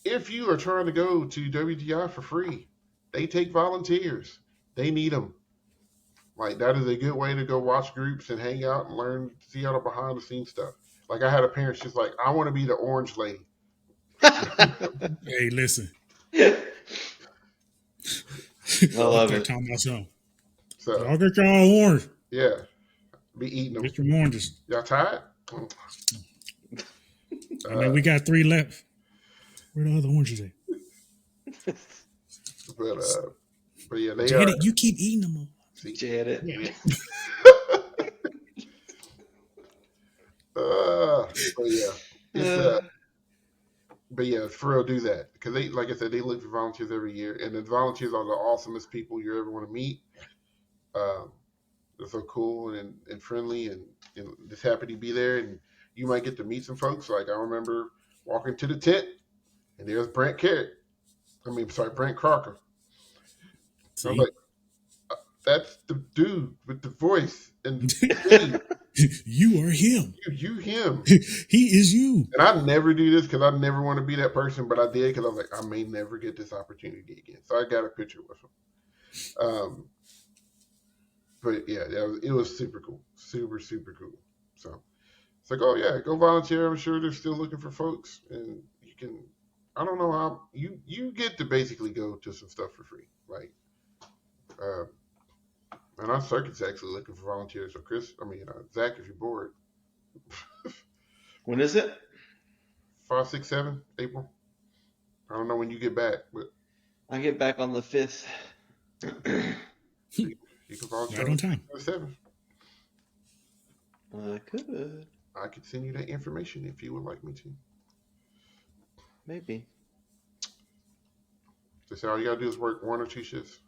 if you are trying to go to WGI for free, they take volunteers. They need them. Like that is a good way to go watch groups and hang out and learn, see all the behind the scenes stuff. Like I had a parent, she's like, I want to be the orange lady. Hey, listen. I So, love Start it. talking about something. so Y'all get y'all orange. yeah, be eating them. Get your oranges. Y'all tired? I mean, we got 3 left. Where the other oranges at? But but yeah, they are. Janet, you keep eating them all. See, Janet. Yeah. but yeah, it's Uh, but yeah, for real, do that because they, like I said, they look for volunteers every year, and the volunteers are the awesomest people you ever want to meet. Um, they're so cool and friendly, and just happy to be there. And you might get to meet some folks. Like I remember walking to the tent, and there's Brent Carrot. Brent Crocker. I was See? like, that's the dude with the voice and thing. You are him. You him. He is you. And I never do this because I never want to be that person, but I did because I was like, I may never get this opportunity again. So I got a picture with him. But yeah, it was super cool, super cool. So it's like, oh yeah, go volunteer. I'm sure they're still looking for folks, and you can. I don't know how you get to basically go to some stuff for free, like. Uh, and our circuit's actually looking for volunteers. So Zach, if you're bored, when is it? 5, 6, 7 April. I don't know when you get back, but I get back on the 5th. you can volunteer Right on time. on the 7th. I could. I could send you that information if you would like me to. Maybe. They say all you gotta do is work 1 or 2 shifts,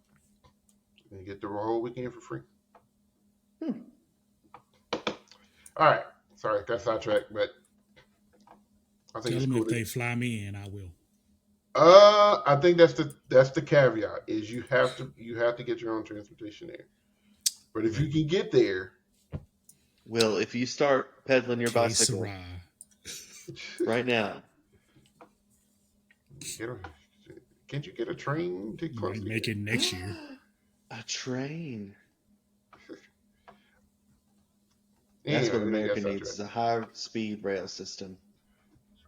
and you get the whole weekend for free. All right, sorry, got sidetracked, but I think Tell it's them cool. if they fly me in, I will. I think that's the caveat is you have to get your own transportation there. But if you can get there, Will, if you start pedaling your Que bicycle sera. right now, can't you get a train to You close might to make you? it next year. a train. That's Anyway, what we got America needs, is sidetracked. a high-speed rail system.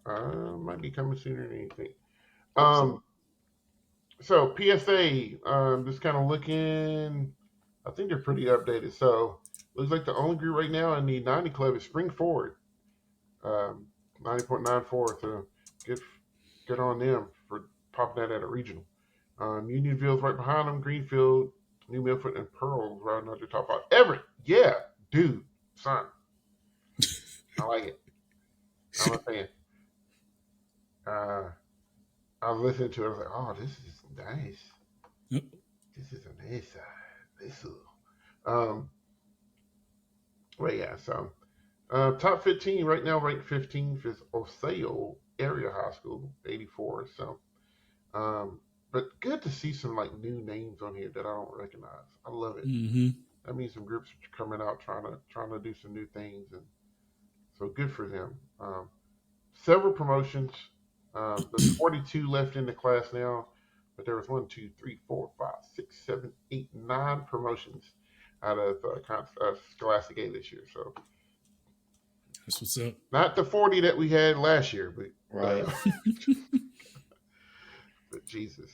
Might be coming sooner than anything. Hope So PSA, just kind of looking. I think they're pretty updated. So looks like the only group right now in the 90 club is Spring Forward, 90.94. So good on them for popping that at a regional. Unionville's right behind them. Greenfield, New Milford, and Pearl rounding out the top 5. Everett, yeah, dude, son, I like it. I'm a fan. I was listening to it. I was like, oh, this is nice. Yep. This is a nice side. But yeah, so top 15 right now, ranked 15th is Oseo Area High School, 84. So, but good to see some like new names on here that I don't recognize. I love it. Mm-hmm. That means some groups are coming out trying to do some new things, and so good for them. Several promotions. There's 42 left in the class now, but there was 1, 2, 3, 4, 5, 6, 7, 8, 9 promotions out of Scholastic A this year. So That's what's up. not the 40 that we had last year, but Right. but Jesus.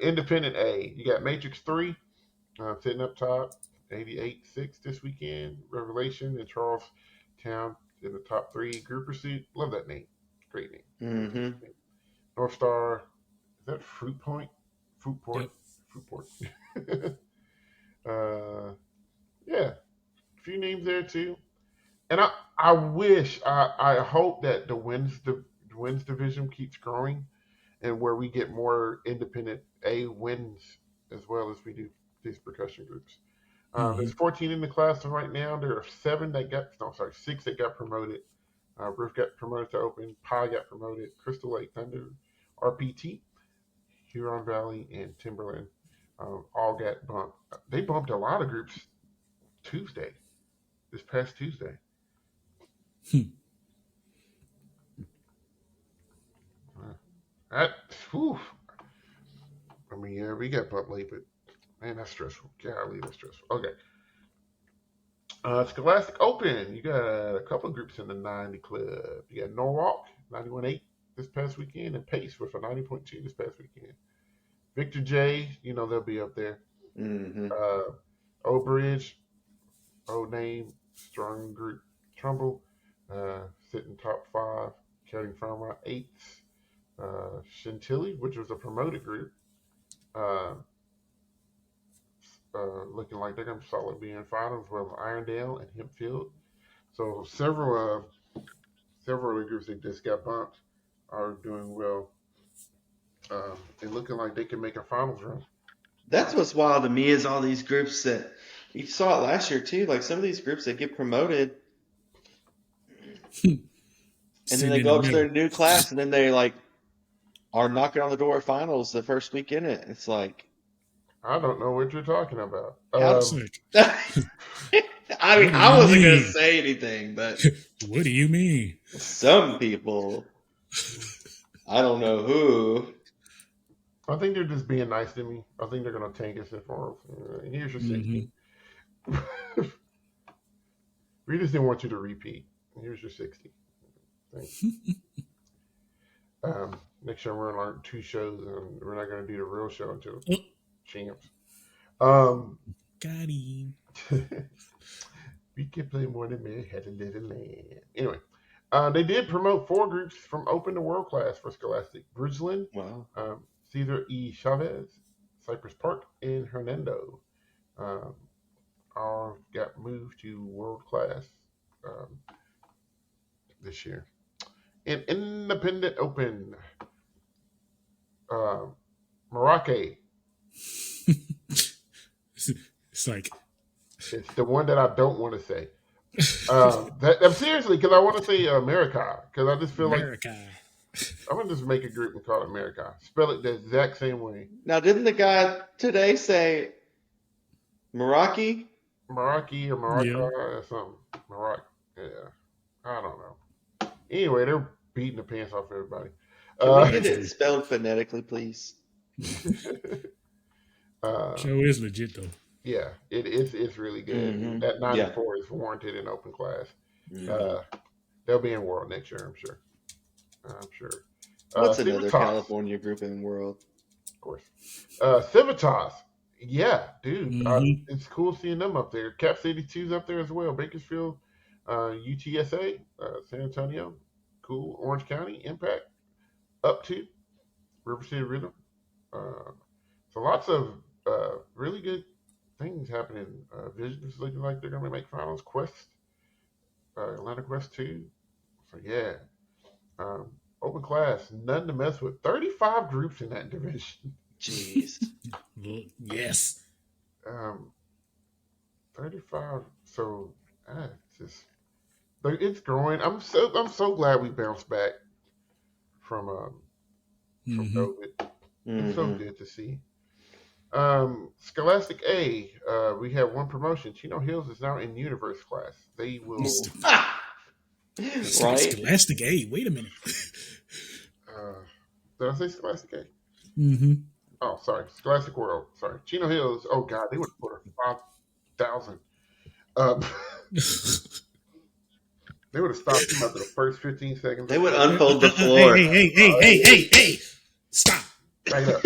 Independent A, you got Matrix 3 sitting up top, 88-6 this weekend. Revelation and Charlestown in the top 3. Group Pursuit, love that name. Great name. Mm-hmm. North Star, is that Fruit Point? Fruit Port? Yep. Fruit Port. Yeah, a few names there too. And I hope that the wins division keeps growing, and where we get more independent A wins as well as we do these percussion groups. There's 14 in the class right now. There are 6 that got promoted. Roof got promoted to open. Pi got promoted. Crystal Lake Thunder, RPT, Huron Valley, and Timberland all got bumped. They bumped a lot of groups this past Tuesday. That, whew. I mean, yeah, we got bumped late, but man, that's stressful. Golly, that's stressful. Okay. Scholastic Open. You got a couple of groups in the 90 club. You got Norwalk, 91.8 this past weekend, and Pace with a 90.2 this past weekend. Victor J, they'll be up there. Mm-hmm. Old Bridge, Old Name, Strong Group, Trumbull, sitting top 5, Counting Farmount 8th. Chantilly, which was a promoted group, looking like they're going to solidly be in finals with Irondale and Hempfield. So several of the groups that just got bumped are doing well, and looking like they can make a finals run. That's what's wild to me is all these groups that you saw it last year too. Like some of these groups that get promoted, and then they go up to their new class, and then they are knocking on the door at finals the first week in it. It's like, I don't know what you're talking about. I mean, I wasn't going to say anything, but what do you mean? Some people, I don't know who. I think they're just being nice to me. I think they're going to tank us in finals. Here's your 60. We just didn't want you to repeat. Here's your 60. Thanks. Next year we're going to learn 2 shows, and we're not going to do the real show until champs. Got him. We can play more than me. Had a little land. Anyway, they did promote 4 groups from Open to World Class for Scholastic. Bridgeland, Wow. Cesar E. Chavez, Cypress Park, and Hernando all got moved to World Class this year. And Independent Open, Merake. It's like it's the one that I don't want to say. I'm seriously, because I want to say America, because I just feel America. like I'm gonna just make a group and call it America. Spell it the exact same way. Now, didn't the guy today say Meraki? Meraki or Maraca or something. Marac. Yeah. I don't know. Anyway, they're beating the pants off everybody. Can we get it spelled phonetically, please? Show is legit though. Yeah, it's really good. Mm-hmm. That 94 is warranted in Open Class. Mm-hmm. They'll be in World next year, I'm sure. What's another Civitas, California group in the world? of course. Civitas. Yeah, dude. Mm-hmm. It's cool seeing them up there. Cap City 2's up there as well. Bakersfield, UTSA, San Antonio. Cool. Orange County, Impact. Up to River City Rhythm. So lots of really good things happening. Vision is looking like they're going to make finals. Quest, Atlanta Quest 2. So yeah, Open Class, nothing to mess with. 35 groups in that division. Jeez. Yes. 35. So it's growing. I'm so glad we bounced back from COVID. It's so good to see. Scholastic A, we have one promotion. Chino Hills is now in Universe class. They will. Right? Scholastic A. Wait a minute. Did I say Scholastic A? Mm-hmm. Oh, sorry. Scholastic World. Sorry. Chino Hills. Oh, God. They would have put her 5,000. They would have stopped him after the first 15 seconds. They would unfold the floor. Hey. Stop. Back it up.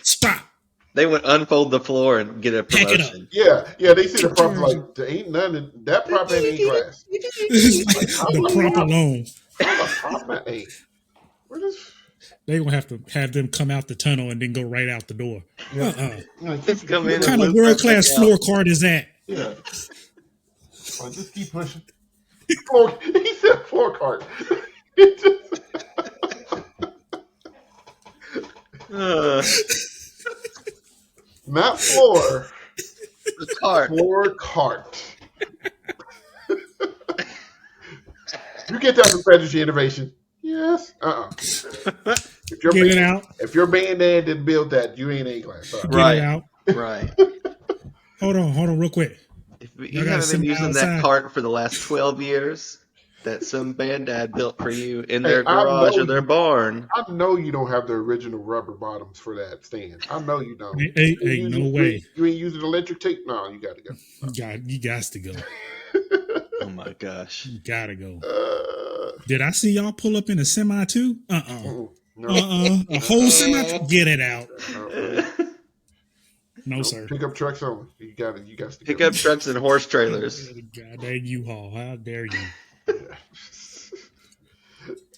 Stop. They would unfold the floor and get a promotion. Yeah. They see the prop like, there ain't none. That prop ain't A class. The prop alone. How the prop not A? They're going to have to have them come out the tunnel and then go right out the door. Yeah. Just come in. What kind of world-class floor card is that? Yeah. Just keep pushing. He said floor card. Not floor. The cart. Floor cart. You get that from Strategy Innovation. Yes. If your band aid didn't build that, you ain't A class. Right. Right. Hold on, real quick. If you haven't been using that cart for the last 12 years. that some bandad built for you in Hey, their garage or their barn. I know you don't have the original rubber bottoms for that stand. I know you don't. Hey, no way. You ain't using electric tape. No, you got to go. You got to go. Oh my gosh. You gotta go. Uh, Did I see y'all pull up in a semi too? no. A whole semi? Get it out. No, No, sir. pickup trucks only. You got to go. Pickup trucks and horse trailers. God dang U-Haul. How dare you?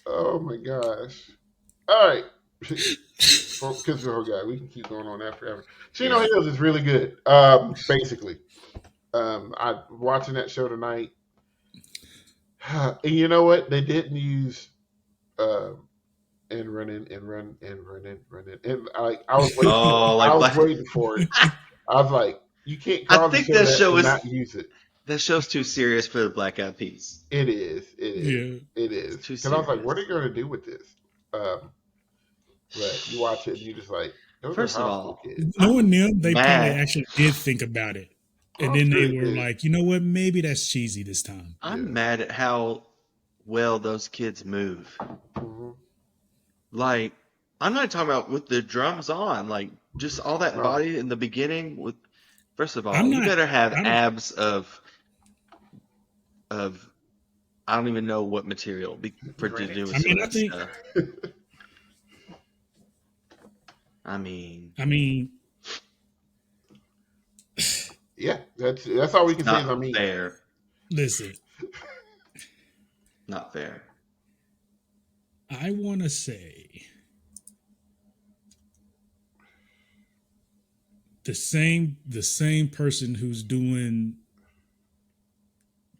Oh my gosh. All right. Because guy, we can keep going on that forever. Chino Hills is really good. Basically. I'm watching that show tonight. And you know what? They didn't use and running. And I was waiting. Oh, I like was waiting for it. I was like, you can't I call the think show that that show and is not use it. that show's too serious for the Black Eyed Peas. It is. Yeah. It is. Too Because I was like, serious. what are they going to do with this? But you watch it and you just like, those First are of high school all, kids. Knowing them, they probably mad. actually did think about it. And I'm then sure they it were did. like, you know what? Maybe that's cheesy this time. I'm Yeah. mad at how well those kids move. hmm Like, I'm not talking about with the drums on, like just all that No. body in the beginning with first of all, I'm you not. better have I don't. abs of I don't even know what material for to Granite. do with I some mean, of I that think. stuff. I mean, Yeah, that's all we can say is not I mean. fair. Listen, Not fair. I want to say the same person who's doing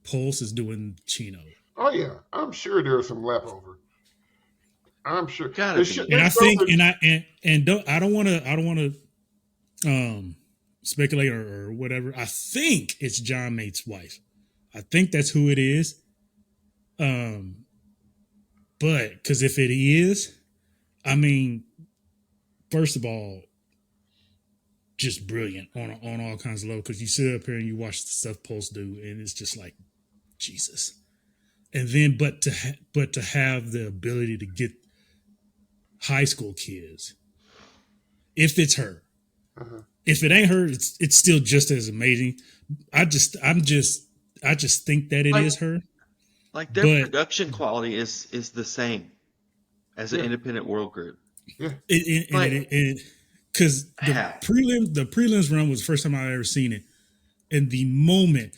Pulse is doing Chino. Oh yeah, I'm sure there's some leftover. I'm sure. Gotta be. And I This shows think, that and I don't want to speculate or whatever. I think it's John Mate's wife. I think that's who it is. But because if it is, I mean, first of all, just brilliant on all kinds of levels. Because you sit up here and you watch the stuff Pulse do, and it's just like Jesus. And then, but to have the ability to get high school kids, if it's her, if it ain't her, it's still just as amazing. I just think that it is her. Like their But production quality is the same as an Yeah. independent world group. yeah, because How? the prelims run was the first time I've ever seen it, and the moment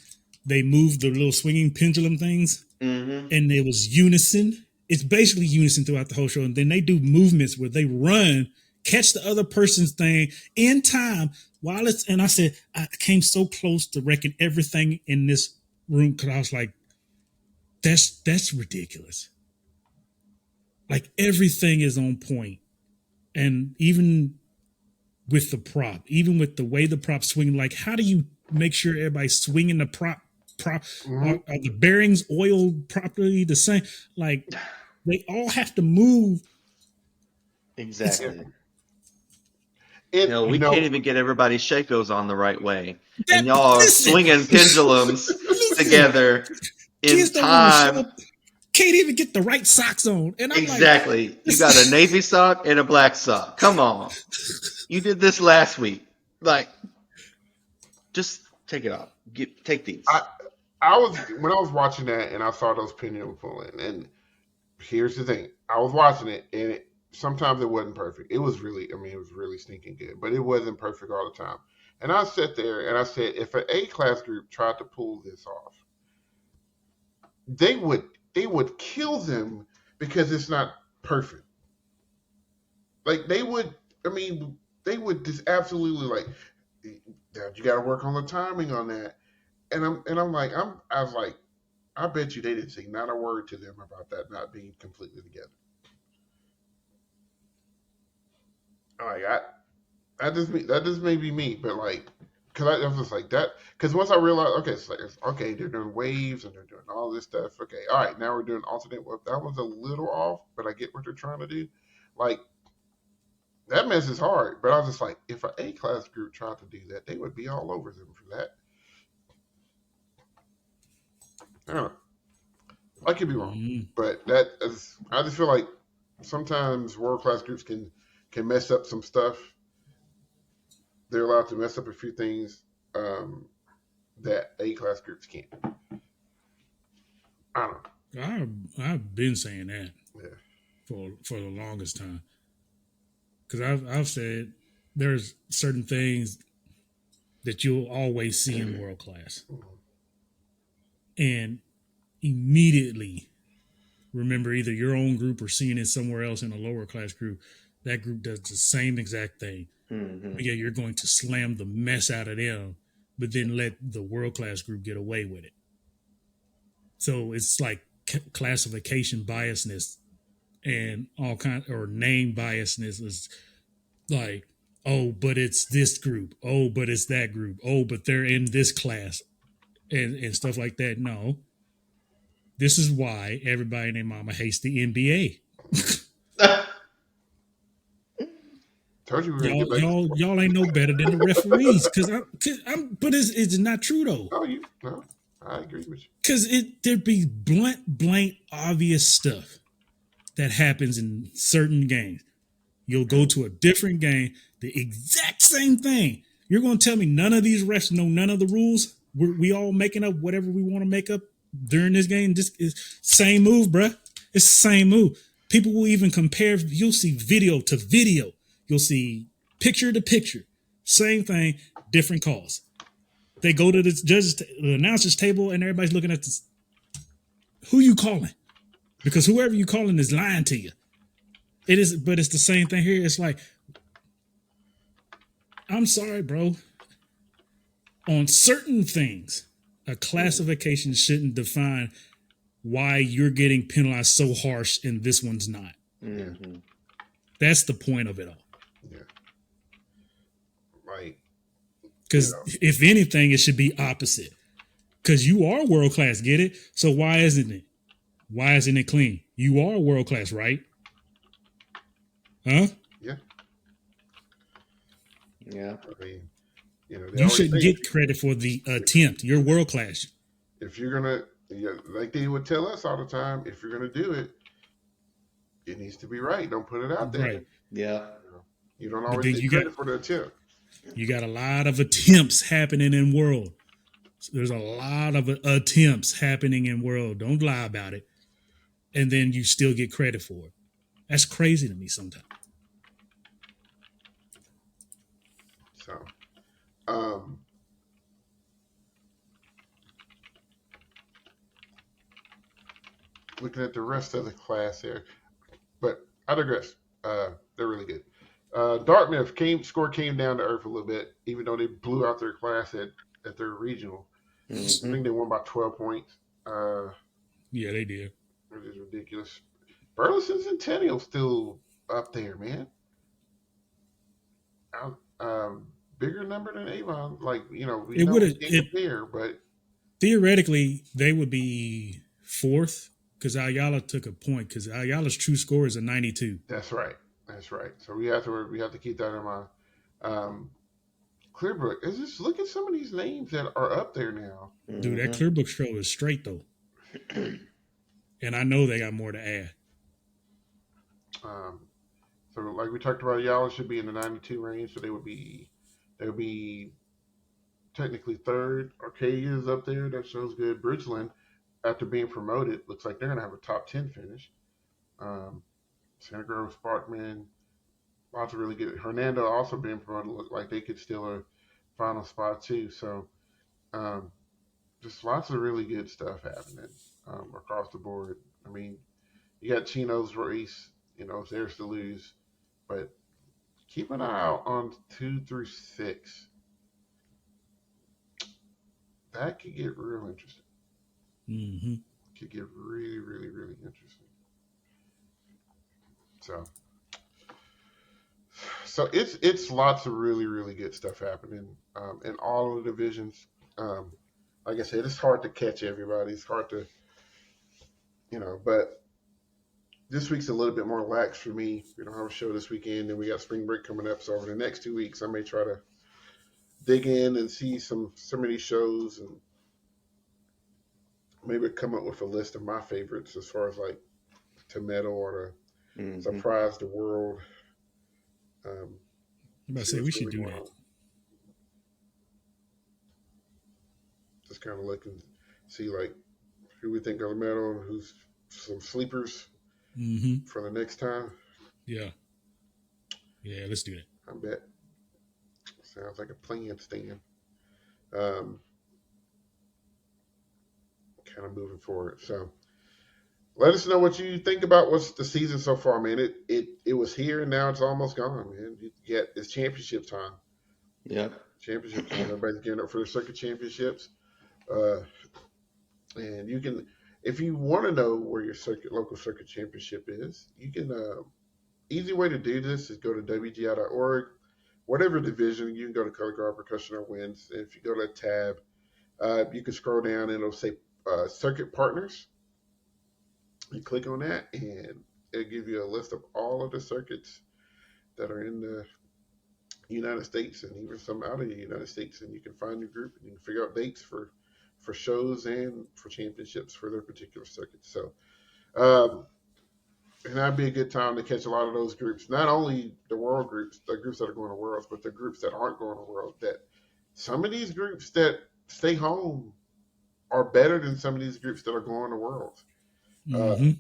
they moved the little swinging pendulum things, Mm-hmm. and it was unison. It's basically unison throughout the whole show, and then they do movements where they run, catch the other person's thing in time while it's. And I said I came so close to wrecking everything in this room because I was like, that's ridiculous. Like everything is on point, and even with the prop, even with the way the prop swing, like how do you make sure everybody's swinging the prop? Are the bearings oiled properly the same? Like they all have to move. Exactly. it. Hell, we can't even get everybody's Shakos on the right way, and That, y'all are listen. swinging pendulums together in Kids don't want to show time. up. Can't even get the right socks on. And I'm Exactly. like, You got a navy sock and a black sock. Come on. You did this last week. Like, just take it off. Take these. I was when I was watching that and I saw those pendulum pulling. And here's the thing: I was watching it, and sometimes it wasn't perfect. It was really, it was really stinking good, but it wasn't perfect all the time. And I sat there and I said, if an A class group tried to pull this off, they would kill them because it's not perfect. Like they would, they would just absolutely like, you got to work on the timing on that. And I was like, I bet you they didn't say not a word to them about that not being completely together. Like that just may be me, but like, cause I was just like that. Cause once I realized, okay, okay, they're doing waves and they're doing all this stuff. Okay, all right, now we're doing alternate. Well, that was a little off, but I get what they're trying to do. Like that mess is hard, but I was just like, if an A class group tried to do that, they would be all over them for that. I don't know. I could be wrong, but I just feel like sometimes world class groups can mess up some stuff. They're allowed to mess up a few things um, that A class groups can't. I don't know. I've been saying that Yeah. for the longest time because I've said there's certain things that you'll always see in world class, and immediately remember either your own group or seeing it somewhere else in a lower class group. That group does the same exact thing. Mm-hmm. But yeah, you're going to slam the mess out of them, but then let the world class group get away with it. So it's like classification biasness and all kind or name biasness is like, oh, but it's this group. Oh, but it's that group. Oh, but they're in this class and stuff like that. No, this is why everybody and their mama hates the NBA. Told you we were gonna get back to sports. Y'all ain't no better than the referees. But it's not true though. No, I agree with you. Because there'd be blank, obvious stuff that happens in certain games. You'll go to a different game, the exact same thing. You're going to tell me none of these refs know none of the rules? We all making up whatever we want to make up during this game? This is same move, bruh. It's the same move. People will even compare. You'll see video to video. You'll see picture to picture. Same thing, different calls. They go to the announcer's table, and everybody's looking at this. Who you calling? Because whoever you calling is lying to you. It is, but it's the same thing here. It's like, I'm sorry, bro. On certain things, a classification shouldn't define why you're getting penalized so harsh and this one's not. Mm-hmm. That's the point of it all. Yeah. Like, because if anything, it should be opposite. Because you are world class, get it? So why isn't it? Why isn't it clean? You are world class, right? Huh? Yeah. Yeah. I mean, you shouldn't get credit for the attempt. You're world class. If you're gonna, like they would tell us all the time, if you're gonna do it, it needs to be right. Don't put it out there. Right. Yeah. You don't always get credit for the attempt. You got a lot of attempts happening in world. There's a lot of attempts happening in world. Don't lie about it. And then you still get credit for it. That's crazy to me sometimes. So, looking at the rest of the class here, but I digress. They're really good. Dartmouth score came down to earth a little bit, even though they blew out their class at their regional. Mm-hmm. I think they won by 12 points. Yeah, they did. Which is ridiculous. Burleson Centennial still up there, man. Bigger number than Avon. Like, we can't compare, but theoretically they would be fourth because Ayala took a point because Ayala's true score is a 92. That's right. So we have to keep that in mind. Clearbrook, just look at some of these names that are up there now. Dude, that Clearbrook show is straight though. And I know they got more to add. So like we talked about, Ayala should be in the 92 range, so they would be technically third. Arcadia is up there. That shows good. Bridgeland, after being promoted, looks like they're going to have a top 10 finish. Santa Grove, Sparkman, lots of really good. Hernando also being promoted, look like they could steal a final spot too. So just lots of really good stuff happening across the board. I mean, you got Chino's race, it's theirs to lose, but keep an eye out on 2 through 6. That could get real interesting. Mm-hmm. Could get really, really, really interesting. So it's lots of really, really good stuff happening in all of the divisions. Like I said, it's hard to catch everybody. It's hard to, but this week's a little bit more lax for me. We don't have a show this weekend, and we got spring break coming up. So over the next 2 weeks, I may try to dig in and see some of these shows and maybe come up with a list of my favorites as far as like to medal or to Hmm. surprise the world. I'm about to See say we what's should really do going that. on. Just kind of look and see like who we think are medal and who's some sleepers Mm-hmm. for the next time. Yeah. Yeah, let's do that. I bet. Sounds like a plan, Stan. Um, kind of moving forward. So let us know what you think about what's the season so far, man. It was here and now it's almost gone, man. It's championship time. Yep. Championship time. Everybody's getting up for the circuit championships. Uh, and you can, if you want to know where your local circuit championship is, you can. Easy way to do this is go to WGI.org. Whatever division, you can go to color guard, percussion, or winds. And if you go to that tab, you can scroll down and it'll say circuit partners. You click on that, and it'll give you a list of all of the circuits that are in the United States and even some out of the United States. And you can find your group and you can figure out dates for shows and for championships for their particular circuits. So, and that'd be a good time to catch a lot of those groups. Not only the world groups, the groups that are going to worlds, but the groups that aren't going to worlds. That some of these groups that stay home are better than some of these groups that are going to worlds. Uh, Mm-hmm.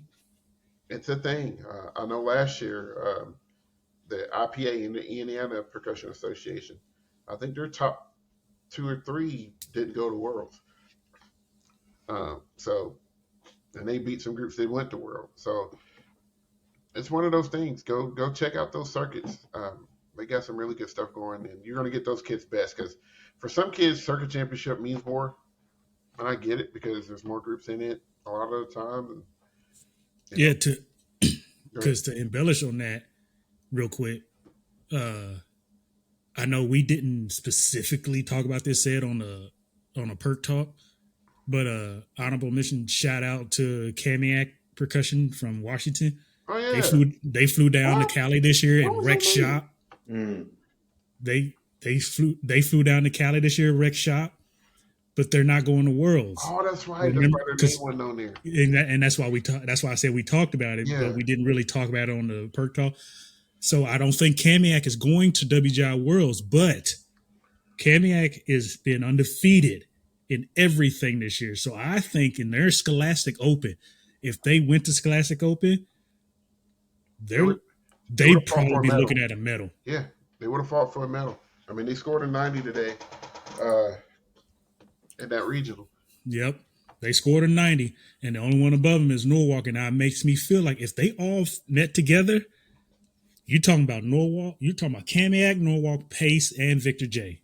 it's a thing. I know last year the IPA and the Indiana Percussion Association, I think their top 2 or 3 didn't go to worlds. So and they beat some groups that went to world. So it's one of those things. Go check out those circuits. They got some really good stuff going, and you're going to get those kids best because for some kids, circuit championship means more, and I get it because there's more groups in it a lot of the time. And, Yeah, go ahead. because to embellish on that real quick, I know we didn't specifically talk about this said on a perk talk, but honorable mention shout out to Kamiak Percussion from Washington. Oh They yeah, flew down to what? Cali this year What and was their wrecked name? shop. Mm. They flew down to Cali this year, wrecked shop, but they're not going to Worlds. Oh, that's right. That's Remember, why their name because wasn't on there. and that's why that's why I said we talked about it, but Yeah, we didn't really talk about it on the perk talk. So I don't think Kamiak is going to WGI Worlds, but Kamiak has been undefeated in everything this year. So I think in their Scholastic Open, if they went to Scholastic Open, they would they would they'd have fought probably for a be medal. looking at a medal. Yeah, they would have fought for a medal. I mean, they scored a 90 today uh, in that regional. Yep. They scored a 90, and the only one above them is Norwalk. And that makes me feel like if they all met together, you're talking about Norwalk, you're talking about Kamiak, Norwalk, Pace, and Victor J.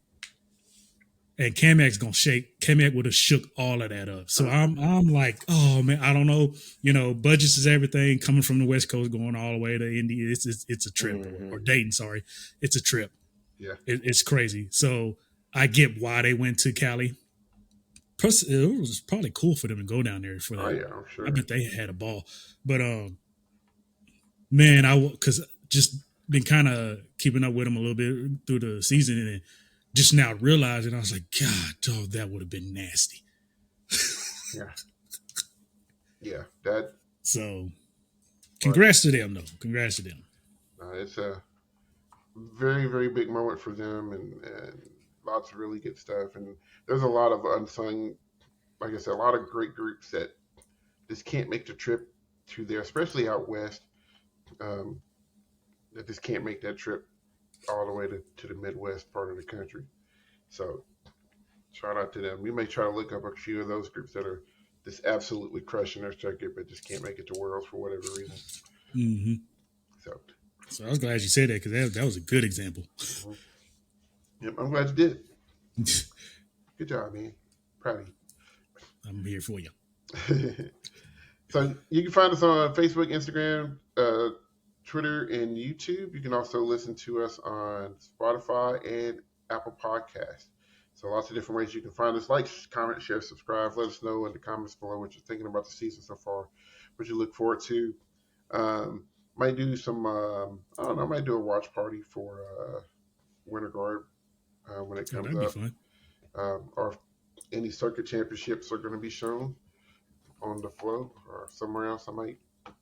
And Kamiak would have shook all of that up. So Uh, I'm like, oh man, I don't know. You know, budgets is everything coming from the West Coast going all the way to Indy. It's a trip or Hmm. Dayton, sorry. It's a trip. yeah. It's crazy. So I get why they went to Cali. Plus, it was probably cool for them to go down there for Oh that. yeah, I'm I sure. bet they had a ball. But man, because just been kind of keeping up with them a little bit through the season, and just now realizing I was like, God, dog, that would have been nasty. Yeah, yeah. That, So, but congrats to them, though. Congrats to them. it's a very very big moment for them, and lots of really good stuff. And there's a lot of unsung, like I said, a lot of great groups that just can't make the trip to there, especially out west. Um, that just can't make that trip all the way to the Midwest part of the country. So shout out to them. We may try to look up a few of those groups that are just absolutely crushing their circuit, but just can't make it to Worlds for whatever reason. Mm-hmm. So, So I was glad you said that because that was a good example. mhm. Yep, I'm glad you did it. Good job, man. Proud of I'm here for you. you. So you can find us on Facebook, Instagram, Twitter, and YouTube. You can also listen to us on Spotify and Apple Podcasts. So lots of different ways you can find us. Like, comment, share, subscribe. Let us know in the comments below what you're thinking about the season so far, what you look forward to. Might do some, I don't know, might do a watch party for Winter Guard when it Oh, comes that'd be up. fun. Or any circuit championships are going to be shown. on the flow or somewhere else. I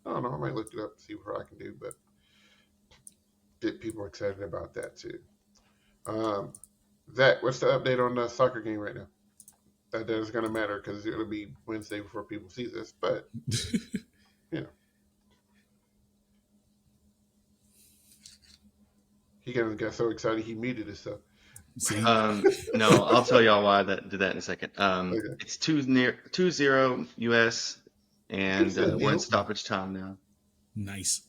don't know. I might look it up, see what I can do, but get people excited about that too. Um, Zach, what's the update on the soccer game right now? That is going to matter because it'll be Wednesday before people see this, but you know, he kind of got so excited he muted himself. See, No, I'll tell y'all why that did that in a second. Okay, It's 2-0 US, who and said we're in nil stoppage time now. nice.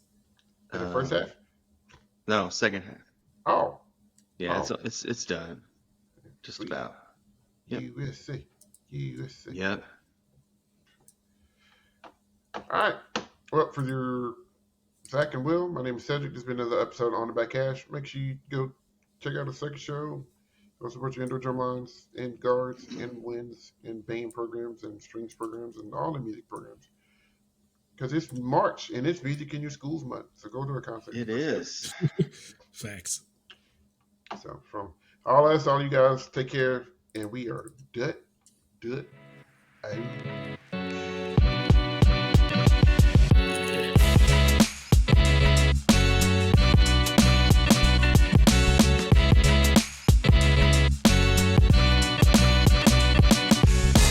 in the first Um, half? no, second half. Oh, Yeah, oh, it's done, just sweet. about. Yep, USA, USA. yep. All right. Well, for your Zach and Will, my name is Cedric. This has been another episode on the Back Cash. Make sure you go check out the second show. Go support your indoor drum lines and guards and winds and band programs and strings programs and all the music programs. Because it's March and it's Music in Your Schools month. So go to a concert. It Let's go. is. Facts. So from all us, all you guys, take care. And we are dut, out.